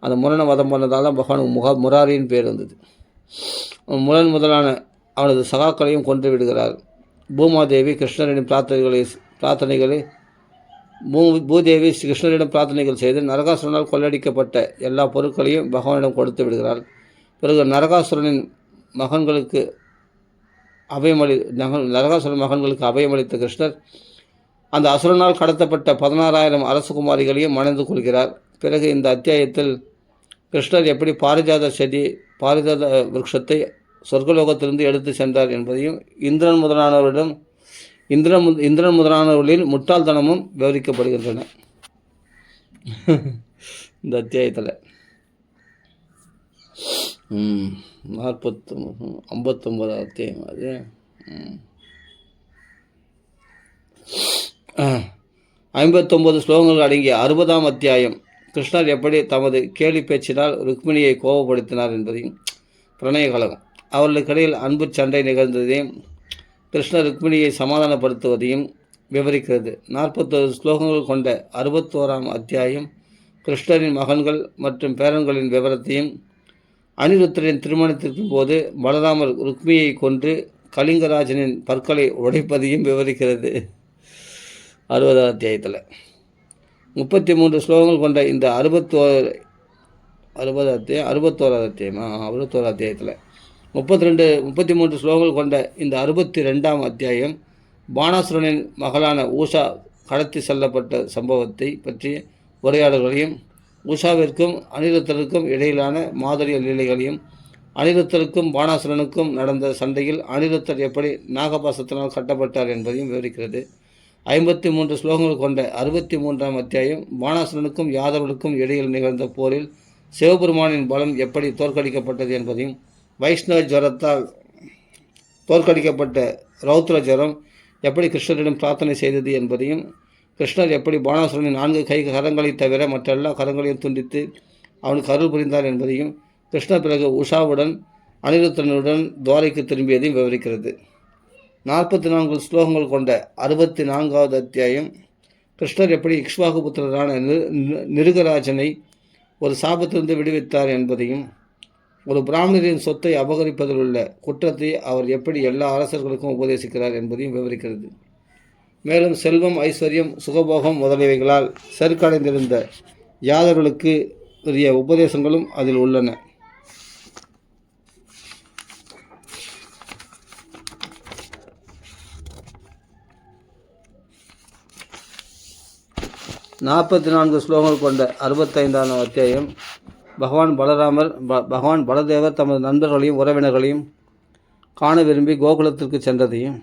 அந்த முரண வதம் பண்ணதால் தான் பகவானுக்கு முராரின்னு பேர் வந்தது. முதலான அவனது சகாக்களையும் கொன்று விடுகிறார். பூமாதேவி கிருஷ்ணரின் பிரார்த்தனைகளை பூதேவி கிருஷ்ணரிடம் பிரார்த்தனைகள் செய்து நரகாசுரனால் கொள்ளடிக்கப்பட்ட எல்லா பொருட்களையும் பகவானிடம் கொடுத்து விடுகிறார். பிறகு நரகாசுரன் மகன்களுக்கு அபயமளித்த கிருஷ்ணர் அந்த அசுரனால் கடத்தப்பட்ட 16,000 அரசகுமாரிகளையும் மணந்து கொள்கிறார். பிறகு இந்த அத்தியாயத்தில் கிருஷ்ணர் எப்படி பாரிஜாத விருட்சத்தை சொர்க்கலோகத்திலிருந்து எடுத்து சென்றார் என்பதையும், இந்திரன் முதலானவர்களின் முட்டாள்தனமும் விவரிக்கப்படுகின்றன இந்த அத்தியாயத்தில். 59 அத்தியாயம் அது. 59 ஸ்லோகங்கள் அடங்கிய 60ஆம் அத்தியாயம் கிருஷ்ணர் எப்படி தமது கேலி பேச்சினால் ருக்மிணியை கோபப்படுத்தினார் என்பதையும், பிரணய கலகம் அவர்களுக்கிடையில் அன்பு சண்டை நிகழ்ந்ததையும், கிருஷ்ணர் ருக்மிணியை சமாதானப்படுத்துவதையும் விவரிக்கிறது. 41 ஸ்லோகங்கள் கொண்ட 61ஆம் அத்தியாயம் கிருஷ்ணரின் மகன்கள் மற்றும் பேரன்களின் விவரத்தையும், அனிருத்தரின் திருமணத்திற்கு போது பலராமர் ருக்மியை கொன்று கலிங்கராஜனின் பற்களை உடைப்பதையும் விவரிக்கிறது. 60ஆம் அத்தியாயத்தில் 33 ஸ்லோகங்கள் கொண்ட இந்த 61ஆம் அத்தியாயத்தில் 33 ஸ்லோகங்கள் கொண்ட இந்த 62ஆம் அத்தியாயம் பானாசுரனின் மகளான ஊஷா கடத்தி செல்லப்பட்ட சம்பவத்தை பற்றிய உரையாடல்களையும், ஊஷாவிற்கும் அனிருத்தருக்கும் இடையிலான மாதரிய லீலைகளையும், அனிருத்தருக்கும் பானாசுரனுக்கும் நடந்த சண்டையில் அனிருத்தர் எப்படி நாகபாசத்தினால் கட்டப்பட்டார் என்பதையும் விவரிக்கிறது. 53 ஸ்லோகங்கள் கொண்ட 63ஆம் அத்தியாயம் பானாசுரனுக்கும் யாதவர்களுக்கும் இடையில் நிகழ்ந்த போரில் சிவபெருமானின் பலம் எப்படி தோற்கடிக்கப்பட்டது என்பதையும், வைஷ்ணவ ஜுவரத்தால் தோற்கடிக்கப்பட்ட ரௌத்ர ஜுவரம் எப்படி கிருஷ்ணரிடம் பிரார்த்தனை செய்தது என்பதையும், கிருஷ்ணர் எப்படி பானாசுரனின் 4 கரங்களை தவிர மற்ற எல்லா கரங்களையும் துண்டித்து அவனுக்கு அருள் புரிந்தார் என்பதையும், கிருஷ்ணர் பிறகு உஷாவுடன் அனிருத்தனுடன் துவாரைக்கு திரும்பியதையும் விவரிக்கிறது. 44 ஸ்லோகங்கள் கொண்ட 64ஆவது அத்தியாயம் கிருஷ்ணர் எப்படி இக்ஷ்வாகு புத்திரரான நிருகராஜனை ஒரு சாபத்திலிருந்து விடுவித்தார் என்பதையும், ஒரு பிராமணரின் சொத்தை அபகரிப்பதில் உள்ள குற்றத்தை அவர் எப்படி எல்லா அரசர்களுக்கும் உபதேசிக்கிறார் என்பதையும் விவரிக்கிறது. மேலும் செல்வம், ஐஸ்வர்யம், சுகபோகம் முதலியவைகளால் செருக்கடைந்திருந்த யாதவர்களுக்கு உரிய உபதேசங்களும் அதில் உள்ளன. நாற்பத்தி ஸ்லோகங்கள் கொண்ட 65ஆம் அத்தியாயம் பகவான் பலதேவர் தமது நண்பர்களையும் உறவினர்களையும் காண விரும்பி கோகுலத்திற்கு சென்றதையும்,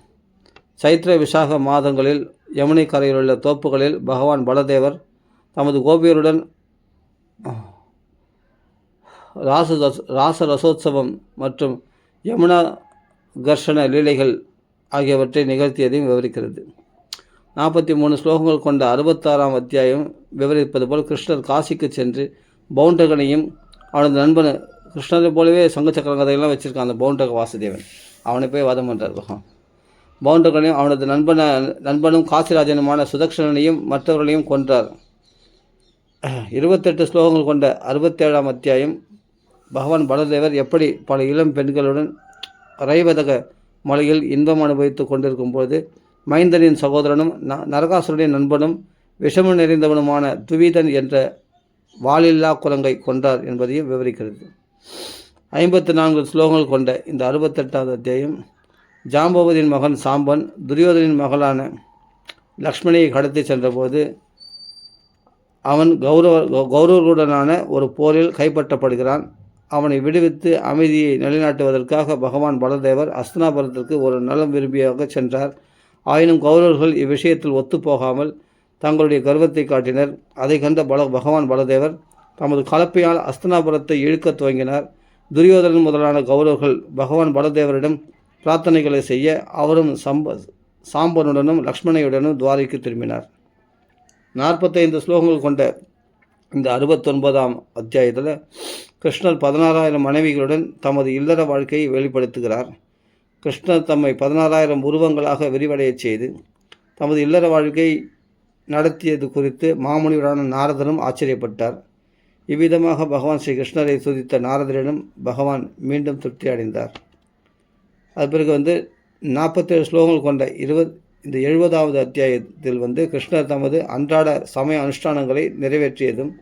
சைத்திர விசாக மாதங்களில் யமுனை கரையில் உள்ள தோப்புகளில் பகவான் பலதேவர் தமது கோபியருடன் ராச ரசோத்சவம் மற்றும் யமுனா கர்ஷண லீலைகள் ஆகியவற்றை நிகழ்த்தியதையும் விவரிக்கிறது. 43 ஸ்லோகங்கள் கொண்ட 66ஆம் அத்தியாயம் விவரிப்பது போல் கிருஷ்ணர் காசிக்கு சென்று பவுண்டகனையும் அவனது நண்பன், கிருஷ்ணரை போலவே சங்க சக்கர கதைகள்லாம் வச்சுருக்கான் அந்த பவுண்டக வாசுதேவன், அவனை போய் வதம் பண்ணுறார் பகவான். பவுண்டகனையும் அவனது நண்பனும் காசிராஜனுமான சுதக்ஷணனையும் மற்றவர்களையும் கொன்றார். 28 ஸ்லோகங்கள் கொண்ட 67ஆம் அத்தியாயம் பகவான் பலதேவர் எப்படி பல இளம் பெண்களுடன் ரைவதக மலையில் இன்பம் அனுபவித்து கொண்டிருக்கும் போது மைந்தனின் சகோதரனும் நரகாசுரனின் நண்பனும் விஷம நிறைந்தவனுமான துவீதன் என்ற வாலில்லா குரங்கை கொன்றார் என்பதையும் விவரிக்கிறது. 54 ஸ்லோகங்கள் கொண்ட இந்த 68ஆவது அத்தியாயம் ஜாம்பவதியின் மகன் சாம்பன் துரியோதனின் மகளான லக்ஷ்மணியை கடத்தி சென்றபோது அவன் கௌரவர்களுடனான ஒரு போரில் கைப்பற்றப்படுகிறான். அவனை விடுவித்து அமைதியை நிலைநாட்டுவதற்காக பகவான் பலதேவர் அஸ்தினாபுரத்திற்கு ஒரு நலம் விரும்பியாக சென்றார். ஆயினும் கௌரவர்கள் இவ்விஷயத்தில் ஒத்துப்போகாமல் தங்களுடைய கர்வத்தை காட்டினர். அதை கண்ட பகவான் பலதேவர் தமது கலப்பையால் அஸ்தினாபுரத்தை இழுக்க துவங்கினார். துரியோதனன் முதலான கௌரவர்கள் பகவான் பலதேவரிடம் பிரார்த்தனைகளை செய்ய அவரும் சாம்பனுடனும் லக்ஷ்மணையுடனும் துவாரைக்கு திரும்பினார். 45 ஸ்லோகங்கள் கொண்ட இந்த 69ஆம் அத்தியாயத்தில் கிருஷ்ணர் 16,000 மனைவிகளுடன் தமது இல்லற வாழ்க்கையை வெளிப்படுத்துகிறார். கிருஷ்ணர் தம்மை 16,000 உருவங்களாக விரிவடையச் செய்து தமது இல்லற வாழ்க்கை நடத்தியது குறித்து மாமுனிவரான நாரதரும் ஆச்சரியப்பட்டார். இவ்விதமாக பகவான் ஸ்ரீ கிருஷ்ணரை துதித்த நாரதரிடம் பகவான் மீண்டும் திருப்தி அடைந்தார். அது பிறகு 47 ஸ்லோகங்கள் கொண்ட இந்த 70ஆவது அத்தியாயத்தில் கிருஷ்ணர் தமது அன்றாட சமய அனுஷ்டானங்களை நிறைவேற்றியதும்,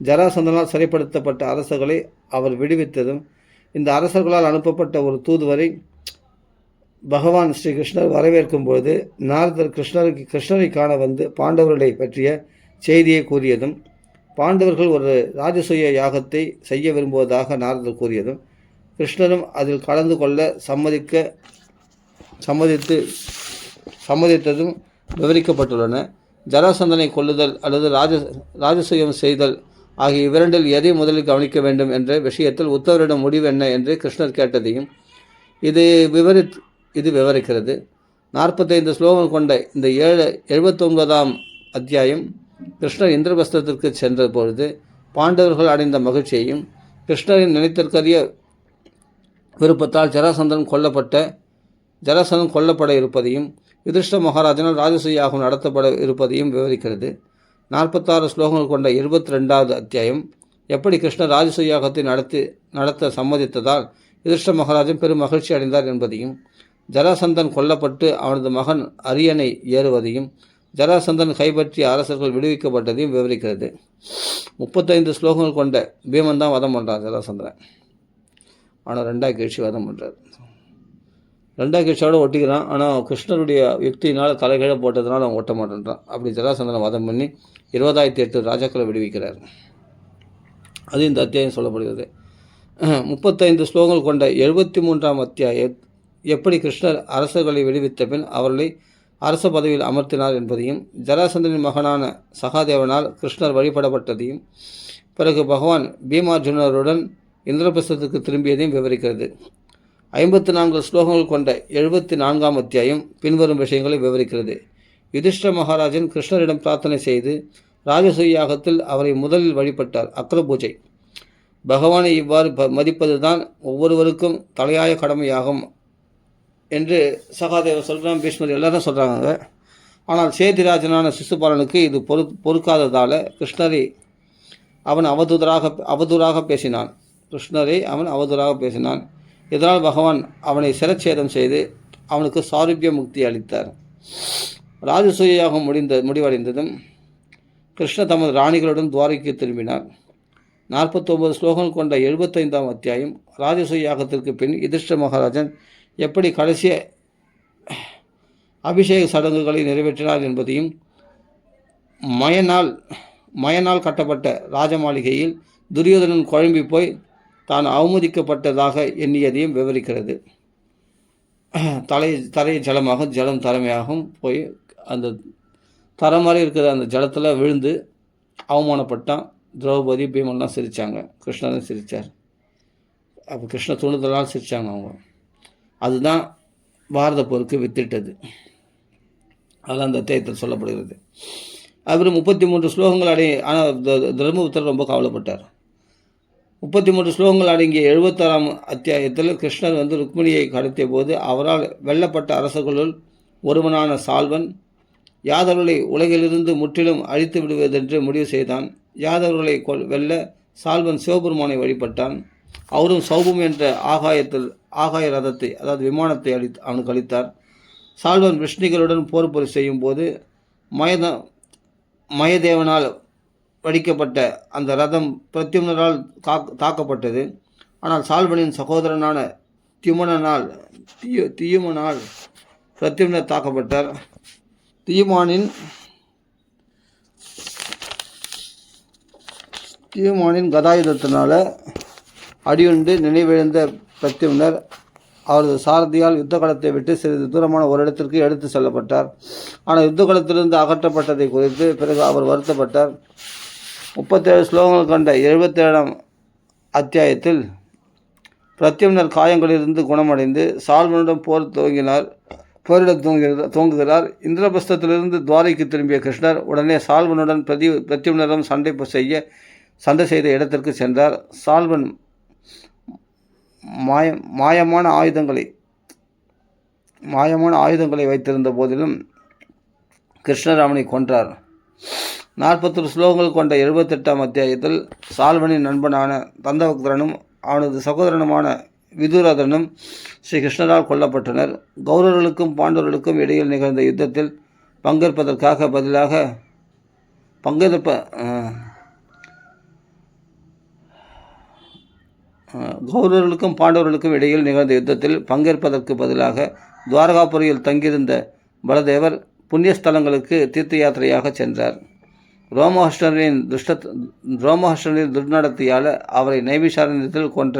ஜராசந்தனால் சிறைப்படுத்தப்பட்ட அரசர்களை அவர் விடுவித்ததும், இந்த அரசர்களால் அனுப்பப்பட்ட ஒரு தூதுவரை பகவான் ஸ்ரீ கிருஷ்ணர் வரவேற்கும் போது நாரதர் கிருஷ்ணரை காண பாண்டவர்களை பற்றிய செய்தியை கூறியதும், பாண்டவர்கள் ஒரு ராஜசூய யாகத்தை செய்ய விரும்புவதாக நாரதர் கூறியதும், கிருஷ்ணரும் அதில் கலந்து கொள்ள சம்மதித்ததும் விவரிக்கப்பட்டுள்ளன. ஜராசந்தனை கொல்லுதல் அல்லது ராஜசூயம் செய்தல் ஆகிய இவ்விரண்டில் எதை முதலில் கவனிக்க வேண்டும் என்ற விஷயத்தில் உத்தவரிடம் முடிவு என்ன என்று கிருஷ்ணர் கேட்டதையும் இது விவரிக்கிறது. 45 ஸ்லோகம் கொண்ட இந்த 79ஆம் அத்தியாயம் கிருஷ்ணர் இந்திரபிரஸ்தத்திற்கு சென்ற பொழுது பாண்டவர்கள் அடைந்த மகிழ்ச்சியையும் கிருஷ்ணரின் நினைத்திற்கரிய விருப்பத்தால் ஜராசந்தன் கொல்லப்பட இருப்பதையும் யுதிஷ்ட மகாராஜனால் ராஜசூய யாகம் நடத்தப்பட இருப்பதையும் விவரிக்கிறது. 46 ஸ்லோகங்கள் கொண்ட 22வது அத்தியாயம் எப்படி கிருஷ்ணர் ராஜசூய யாகத்தை நடத்த சம்மதித்ததால் யுதிஷ்ட மகாராஜன் பெரும் மகிழ்ச்சி அடைந்தார் என்பதையும் ஜராசந்தன் கொல்லப்பட்டு அவனது மகன் அரியணை ஏறுவதையும் ஜராசந்தன் கைப்பற்றிய அரசர்கள் விடுவிக்கப்பட்டதையும் விவரிக்கிறது. 35 ஸ்லோகங்கள் கொண்ட பீமன் தான் வதம் பண்ணுறான் ஜராசந்தன். ஆனால் 2 கீழ்ச்சி வதம் பண்ணுறார். 2 கீழ்ச்சியோடு ஒட்டிக்கிறான். ஆனால் கிருஷ்ணருடைய யுக்தியினால் தலைகீழ போட்டதுனால அவன் ஒட்ட மாட்டேன்றான். அப்படி ஜராசந்தனை வதம் பண்ணி 20,008 ராஜாக்களை விடுவிக்கிறார். அது இந்த அத்தியாயம் சொல்லப்படுகிறது. 35 ஸ்லோகங்கள் கொண்ட 73ஆம் அத்தியாயம் எப்படி கிருஷ்ணர் அரசர்களை விடுவித்த பின் அவர்களை அரச பதவியில் அமர்த்தினார் என்பதையும் ஜராசந்தனின் மகனான சகாதேவனால் கிருஷ்ணர் வழிபடப்பட்டதையும் பிறகு பகவான் பீமார்ஜுனருடன் இந்திரபிரஸ்தத்துக்கு திரும்பியதையும் விவரிக்கிறது. 54 ஸ்லோகங்கள் கொண்ட 74ஆம் அத்தியாயம் பின்வரும் விஷயங்களை விவரிக்கிறது. யுதிஷ்ட மகாராஜன் கிருஷ்ணரிடம் பிரார்த்தனை செய்து ராஜசூய யாகத்தில் அவரை முதலில் வழிபட்டார். அக்ர பூஜை. பகவானை இவ்வாறு மதிப்பது தான் ஒவ்வொருவருக்கும் தலையாய கடமையாகும் என்று சகாதேவர் சொல்கிறான். பீஷ்மர் எல்லாரும் சொல்கிறாங்க. ஆனால் சேதிராஜனான சிசுபாலனுக்கு இது பொறுக்காததால் கிருஷ்ணரை அவன் அவதூறாக பேசினான். இதனால் பகவான் அவனை சிரச்சேதம் செய்து அவனுக்கு சாரூபிய முக்தி அளித்தார். ராஜசூய யாகம் முடிவடைந்ததும் கிருஷ்ணர் தமது ராணிகளுடன் துவாரைக்கு திரும்பினார். 49 ஸ்லோகங்கள் கொண்ட 75ஆம் அத்தியாயம் ராஜசூய யாகத்திற்கு பின் யுதிஷ்ட மகாராஜன் எப்படி கடைசி அபிஷேக சடங்குகளை நிறைவேற்றினார் என்பதையும் மயனால் கட்டப்பட்ட ராஜ மாளிகையில் துரியோதனன் குழம்பி போய் தான் அவமதிக்கப்பட்டதாக எண்ணியதையும் விவரிக்கிறது. தரை ஜலமாகும், ஜலம் தரமையாகவும் போய் அந்த தரம் மாதிரி இருக்கிற அந்த ஜலத்தில் விழுந்து அவமானப்பட்டான். திரௌபதி பீமன்லாம் சிரித்தாங்க, கிருஷ்ணரும் சிரித்தார். அப்போ கிருஷ்ண தூண்டுதலால் சிரித்தாங்க அவங்க. அதுதான் பாரத போருக்கு வித்திட்டது. அதெல்லாம் அந்த அத்தியாயத்தில் சொல்லப்படுகிறது. அப்புறம் 33 ஸ்லோகங்கள் ஆனால் தர்மபுத்திரர் ரொம்ப கவலைப்பட்டார். 33 ஸ்லோகங்கள் அடங்கிய 76ஆம் அத்தியாயத்தில் கிருஷ்ணர் ருக்மிணியை கடத்திய போது அவரால் வெல்லப்பட்ட அரசர்களுள் ஒருவனான சால்வன் யாதவர்களை உலகிலிருந்து முற்றிலும் அழித்து விடுவதென்று முடிவு செய்தான். யாதவர்களை வெல்ல சால்வன் சிவபெருமானை வழிபட்டான். அவரும் சௌபம் என்ற ஆகாய ரதத்தை, அதாவது விமானத்தை அவனுக்கு அளித்தார். சால்வன் விஷ்ணிகளுடன் போர் செய்யும் போது மயதேவனால் வடிக்கப்பட்ட அந்த ரதம் பிரத்யும்னரால் தாக்கப்பட்டது. ஆனால் சால்வனின் சகோதரனான தியுமனால் பிரத்யும்னர் தாக்கப்பட்டார். தியுமானின் கதாயுதத்தினால் அடியுண்டு நினைவிழந்த பிரத்யும்னர் அவரது சாரதியால் யுத்த களத்தை விட்டு சிறிது தூரமான ஒரு இடத்திற்கு எடுத்து செல்லப்பட்டார். ஆனால் யுத்த களத்திலிருந்து அகற்றப்பட்டதை குறித்து பிறகு அவர் வருத்தப்பட்டார். 37 ஸ்லோகங்கள் கொண்ட 77ஆம் அத்தியாயத்தில் பிரத்யும்னர் காயங்களிலிருந்து குணமடைந்து சால்வனுடன் துவங்குகிறார். இந்திரபிரஸ்தத்திலிருந்து துவாரைக்கு திரும்பிய கிருஷ்ணர் உடனே சால்வனுடன் பிரத்யும்னரிடம் சண்டை செய்த இடத்திற்கு சென்றார். சால்வன் மாயமான ஆயுதங்களை வைத்திருந்த போதிலும் கிருஷ்ணர் அவனை கொன்றார். 41 ஸ்லோகங்கள் கொண்ட 78ஆம் அத்தியாயத்தில் சால்வனின் நண்பனான தந்தவக்தரனும் அவனது சகோதரனுமான விதுரதனும் ஸ்ரீ கிருஷ்ணரால் கொல்லப்பட்டனர். கௌரவர்களுக்கும் பாண்டவர்களுக்கும் இடையில் நிகழ்ந்த யுத்தத்தில் பங்கேற்பதற்கு பதிலாக துவாரகாபுரியில் தங்கியிருந்த பலதேவர் புண்ணியஸ்தலங்களுக்கு தீர்த்த யாத்திரையாக சென்றார். ரோமஹர்ஷனின் துர்நடத்தையால் அவரை நைமிஷாரண்யத்தில் கொன்ற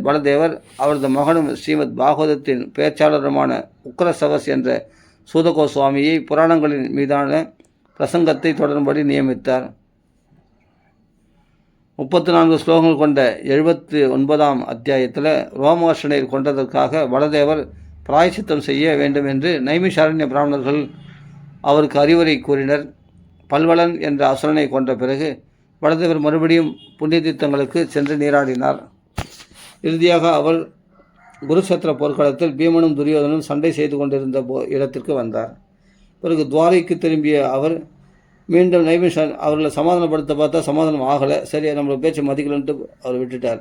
பலதேவர் அவரது மகனும் ஸ்ரீமத் பாகவதத்தின் பேச்சாளருமான உக்ரசவஸ் என்ற சூதகோஸ்வாமியை புராணங்களின் மீதான பிரசங்கத்தை தொடரும்படி நியமித்தார். 34 ஸ்லோகங்கள் கொண்ட 79ஆம் அத்தியாயத்தில் ரோமஹர்ஷனை கொன்றதற்காக பலதேவர் பிராயச்சித்தம் செய்ய வேண்டும் என்று நைமிஷாரண்ய பிராமணர்கள் அவருக்கு அறிவுரை கூறினர். பல்வலன் என்ற அசுரனை கொன்ற பிறகு பலதேவர் மறுபடியும் புண்ணிய தீர்த்தங்களுக்கு சென்று நீராடினார். இறுதியாக அவர் குருசத்திர போர்க்களத்தில் பீமனும் துரியோதனும் சண்டை செய்து கொண்டிருந்த இடத்திற்கு வந்தார். பிறகு துவாரைக்கு திரும்பிய அவர் மீண்டும் நைமிஷன் அவர்களை சமாதானப்படுத்த பார்த்தா சமாதானம் ஆகலை. சரி, நம்மளோட பேச்சை மதிக்கலன்ட்டு அவர் விட்டுட்டார்.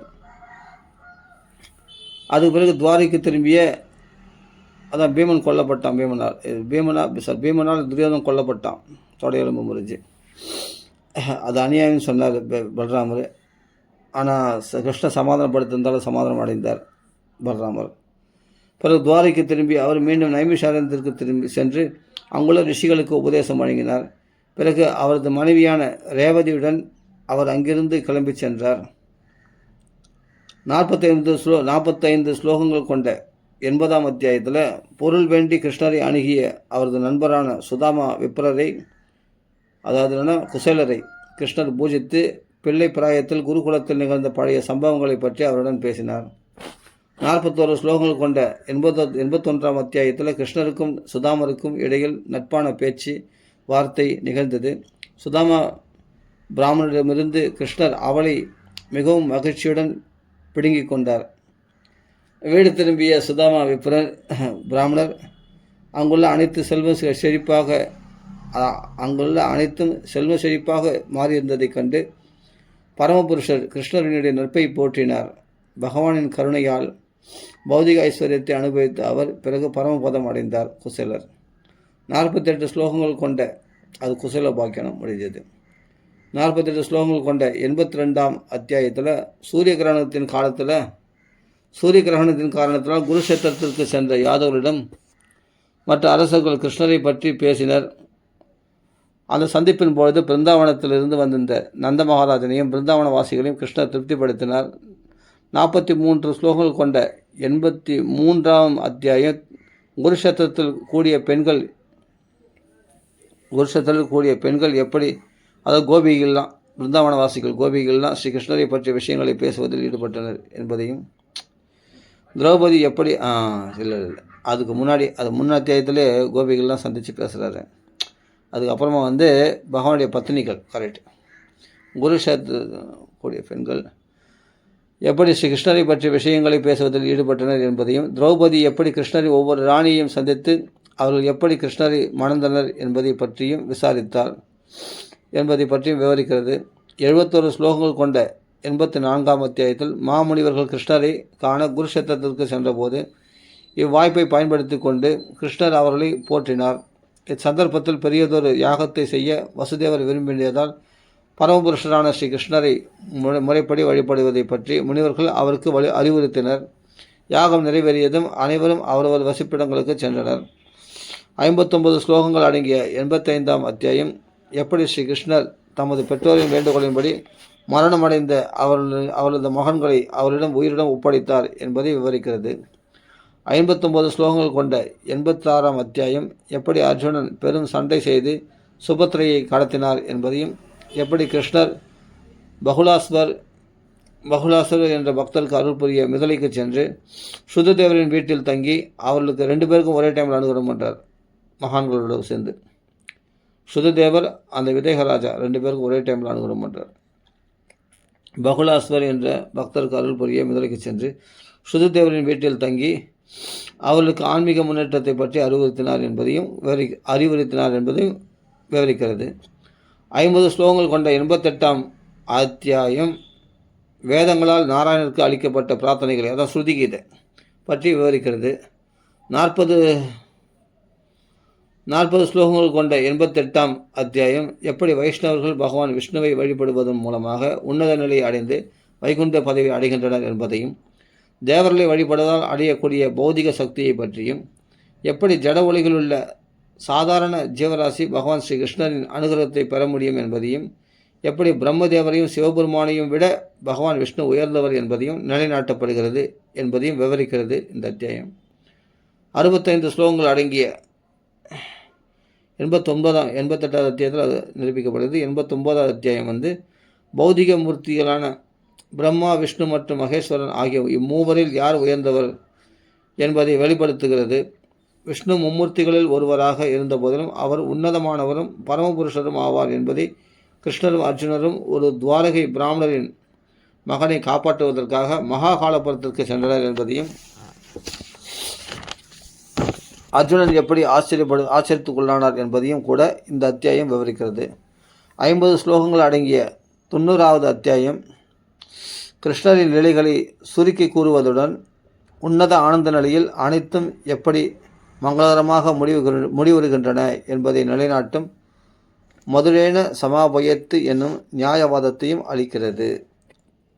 அதுக்கு பிறகு துவாரைக்கு திரும்பிய அதான் பீமன் கொல்லப்பட்டான். பீமனால் துரியோதனன் கொல்லப்பட்டான், தொடையெலும்பு முறிஞ்சு. அது அநியாயம் சொன்னார் பலராமர். ஆனால் கிருஷ்ண சமாதானப்படுத்திருந்தாலும் சமாதானம் அடைந்தார் பலராமர். பிறகு துவாரைக்கு திரும்பி அவர் மீண்டும் நைமிஷாரண்யத்திற்கு திரும்பி சென்று அங்குள்ள ரிஷிகளுக்கு உபதேசம் வழங்கினார். பிறகு அவரது மனைவியான ரேவதியுடன் அவர் அங்கிருந்து கிளம்பி சென்றார். 45 ஸ்லோகங்கள் கொண்ட 80ஆம் அத்தியாயத்தில் பொருள் வேண்டி கிருஷ்ணரை அணுகிய அவரது நண்பரான சுதாமா விப்ரரை, அதாவது குசேலரை கிருஷ்ணர் பூஜித்து பிள்ளை பிராயத்தில் குருகுலத்தில் நிகழ்ந்த பழைய சம்பவங்களை பற்றி அவருடன் பேசினார். 41 ஸ்லோகங்கள் கொண்ட 81ஆம் அத்தியாயத்தில் கிருஷ்ணருக்கும் சுதாமருக்கும் இடையில் நட்பான பேச்சு வார்த்தை நிகழ்ந்தது. சுதாமா பிராமணரிடமிருந்து கிருஷ்ணர் அவளை மிகவும் மகிழ்ச்சியுடன் பிடுங்கிக் கொண்டார். வீடு திரும்பிய சுதாமா விப்ரர் பிராமணர் அங்குள்ள அனைத்தும் செல்வ செழிப்பாக மாறியிருந்ததைக் கண்டு பரமபுருஷர் கிருஷ்ணரினுடைய நட்பை போற்றினார். பகவானின் கருணையால் பௌதிக ஐஸ்வர்யத்தை அனுபவித்த அவர் பிறகு பரமபதம் அடைந்தார். குசேலர் 48 ஸ்லோகங்கள் கொண்ட அது குசேல பாக்கியம் முடிஞ்சது. 48 ஸ்லோகங்கள் கொண்ட 82ஆம் அத்தியாயத்தில் சூரிய கிரகணத்தின் காரணத்தினால் குருஷேத்திரத்திற்கு சென்ற யாதவரிடம் மற்ற அரசர்கள் கிருஷ்ணரை பற்றி பேசினர். அந்த சந்திப்பின் பொழுது பிருந்தாவனத்திலிருந்து வந்திருந்த நந்த மகாராஜனையும் பிருந்தாவனவாசிகளையும் கிருஷ்ணர் திருப்திப்படுத்தினார். 43 ஸ்லோகங்கள் கொண்ட 83ஆம் அத்தியாயம் குருஷேத்திரத்தில் கூடிய பெண்கள் எப்படி, அதாவது கோபிகள்லாம், பிருந்தாவனவாசிகள் கோபிகள்லாம் ஸ்ரீ கிருஷ்ணரை பற்றிய விஷயங்களை பேசுவதில் ஈடுபட்டனர் என்பதையும், திரௌபதி எப்படி இல்லை அதுக்கு முன்னாடி முன் அத்தியாயத்திலே கோபிகள்லாம் சந்தித்து பேசுகிறாரு. அதுக்கப்புறமா பகவானுடைய பத்னிகள் கரெக்ட் குருஷேத்திர கூடிய பெண்கள் எப்படி ஸ்ரீ கிருஷ்ணரை பற்றிய விஷயங்களை பேசுவதில் ஈடுபட்டனர் என்பதையும், திரௌபதி எப்படி கிருஷ்ணரை ஒவ்வொரு ராணியையும் சந்தித்து அவர்கள் எப்படி கிருஷ்ணரை மணந்தனர் என்பதை பற்றியும் விசாரித்தார் என்பதை பற்றியும் விவரிக்கிறது. 71 ஸ்லோகங்கள் கொண்ட 84ஆம் அத்தியாயத்தில் மாமுனிவர்கள் கிருஷ்ணரை காண குருஷேத்திரத்திற்கு சென்றபோது இவ்வாய்ப்பை பயன்படுத்தி கொண்டு கிருஷ்ணர் அவர்களை போற்றினார். இச்சந்தர்ப்பத்தில் பெரியதொரு யாகத்தை செய்ய வசுதேவர் விரும்பியதால் பரமபுருஷரான ஸ்ரீ கிருஷ்ணரை முறைப்படி வழிபடுவதை பற்றி முனிவர்கள் அவருக்கு அறிவுறுத்தினர். யாகம் நிறைவேறியதும் அனைவரும் அவரவர் வசிப்பிடங்களுக்கு சென்றனர். 59 ஸ்லோகங்கள் அடங்கிய 85ஆம் அத்தியாயம் எப்படி ஸ்ரீ கிருஷ்ணர் தமது பெற்றோரின் வேண்டுகோளின்படி மரணமடைந்த அவரது மகன்களை அவரிடம் உயிரிடம் ஒப்படைத்தார் என்பதை விவரிக்கிறது. 59 ஸ்லோகங்கள் கொண்ட 86ஆம் அத்தியாயம் எப்படி அர்ஜுனன் பெரும் சண்டை செய்து சுபத்ரையை கடத்தினார் என்பதையும், எப்படி கிருஷ்ணர் பகுலாஸ்வர் என்ற பக்தருக்கு அருள் புரிய மிதலைக்கு சென்று சுததேவரின் வீட்டில் தங்கி அவர்களுக்கு 2 பேருக்கும் ஒரே டைமில் அனுகிரகம் பண்ணுறார். மகான்களோடு சேர்ந்து சுததேவர் அந்த விதேகராஜா 2 பேருக்கும் ஒரே டைமில் அனுகிரகம் பண்ணுறார். பகுலாஸ்வர் என்ற பக்தருக்கு அருள் புரிய மிதலைக்கு சென்று சுததேவரின் வீட்டில் தங்கி அவர்களுக்கு ஆன்மீக முன்னேற்றத்தை பற்றி அறிவுறுத்தினார் என்பதையும் விவரிக்கிறது. 50 ஸ்லோகங்கள் கொண்ட 88ஆம் அத்தியாயம் வேதங்களால் நாராயணருக்கு அளிக்கப்பட்ட பிரார்த்தனைகளை, அதாவது ஸ்ருதிகீதை பற்றி விவரிக்கிறது. 40 ஸ்லோகங்கள் கொண்ட 88ஆம் அத்தியாயம் எப்படி வைஷ்ணவர்கள் பகவான் விஷ்ணுவை வழிபடுவதன் மூலமாக உன்னத நிலையை அடைந்து வைகுண்ட பதவி அடைகின்றனர் என்பதையும், தேவர்களை வழிபடுவதால் அடையக்கூடிய பௌதிக சக்தியை பற்றியும், எப்படி ஜட ஒளிகள் உள்ள சாதாரண ஜீவராசி பகவான் ஸ்ரீ கிருஷ்ணரின் அனுகிரகத்தை பெற முடியும் என்பதையும், எப்படி பிரம்மதேவரையும் சிவபெருமானையும் விட பகவான் விஷ்ணு உயர்ந்தவர் என்பதையும் நிலைநாட்டப்படுகிறது என்பதையும் விவரிக்கிறது இந்த அத்தியாயம். 65 ஸ்லோகங்கள் அடங்கிய 88ஆவது அத்தியாயத்தில் அது நிரூபிக்கப்படுகிறது. 89ஆவது அத்தியாயம் பௌதிக மூர்த்திகளான பிரம்மா, விஷ்ணு மற்றும் மகேஸ்வரன் ஆகிய இம்மூவரில் யார் உயர்ந்தவர் என்பதை வெளிப்படுத்துகிறது. விஷ்ணு மும்மூர்த்திகளில் ஒருவராக இருந்த போதிலும் அவர் உன்னதமானவரும் பரமபுருஷரும் ஆவார் என்பதை கிருஷ்ணரும் அர்ஜுனரும் ஒரு துவாரகை பிராமணரின் மகனை காப்பாற்றுவதற்காக மகாகாலபுரத்திற்கு சென்றனர் என்பதையும், அர்ஜுனன் எப்படி ஆச்சரியத்துக்குள்ளானார் என்பதையும் கூட இந்த அத்தியாயம் விவரிக்கிறது. 50 ஸ்லோகங்கள் அடங்கிய 90வது அத்தியாயம் கிருஷ்ணரின் லீலைகளை சுருக்கி கூறுவதுடன் உன்னத ஆனந்த நிலையில் அனைத்தும் எப்படி மங்களகரமாக முடிவுறுகின்றன என்பதை நிலைநாட்டும் மதுரேன சமாபயத்து என்னும் நியாயவாதத்தையும் அளிக்கிறது.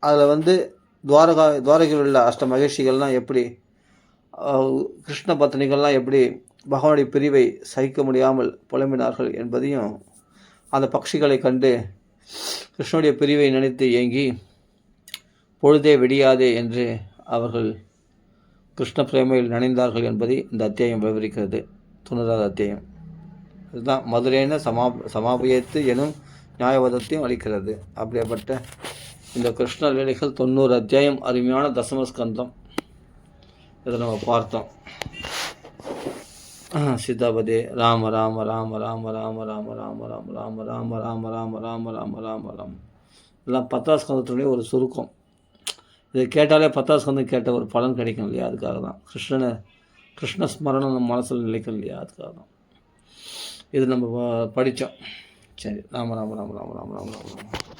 அதில் துவாரகையில் உள்ள அஷ்ட மகிழ்ச்சிகள்லாம் எப்படி, கிருஷ்ண பத்னிகள்லாம் எப்படி பகவானுடைய பிரிவை சகிக்க முடியாமல் புலம்பினார்கள் என்பதையும், அந்த பட்சிகளை கண்டு கிருஷ்ணனுடைய பிரிவை நினைத்து ஏங்கி பொழுதே விடியாதே என்று அவர்கள் கிருஷ்ண பிரேமையில் நனைந்தார்கள் என்பதை இந்த அத்தியாயம் விவரிக்கிறது. 90வது அத்தியாயம் இதுதான் மதுரேன சமாபயத்து எனும் நியாயவாதத்தையும் அளிக்கிறது. அப்படிப்பட்ட இந்த கிருஷ்ண லீலைகள் 90 அத்தியாயம், அருமையான தசமஸ்கந்தம். இதை நம்ம பார்த்தோம். சீதாபதே ராம ராம ராம ராம ராம ராம ராம ராம ராம ராம ராம ராம ராம ராம ராம ராம இதெல்லாம் 10வது ஸ்கந்தத்துடைய ஒரு சுருக்கம். இதை கேட்டாலே 10வது ஸ்கந்தம் கேட்ட ஒரு பலன் கிடைக்கும் இல்லையா? அதுக்காக தான் கிருஷ்ண ஸ்மரணம் நம்ம மனசில் நிலைக்கும் இல்லையா? அதுக்காக தான் இது நம்ம படித்தோம். சரி, ராம ராம ராம ராம ராம ராம ராம ராம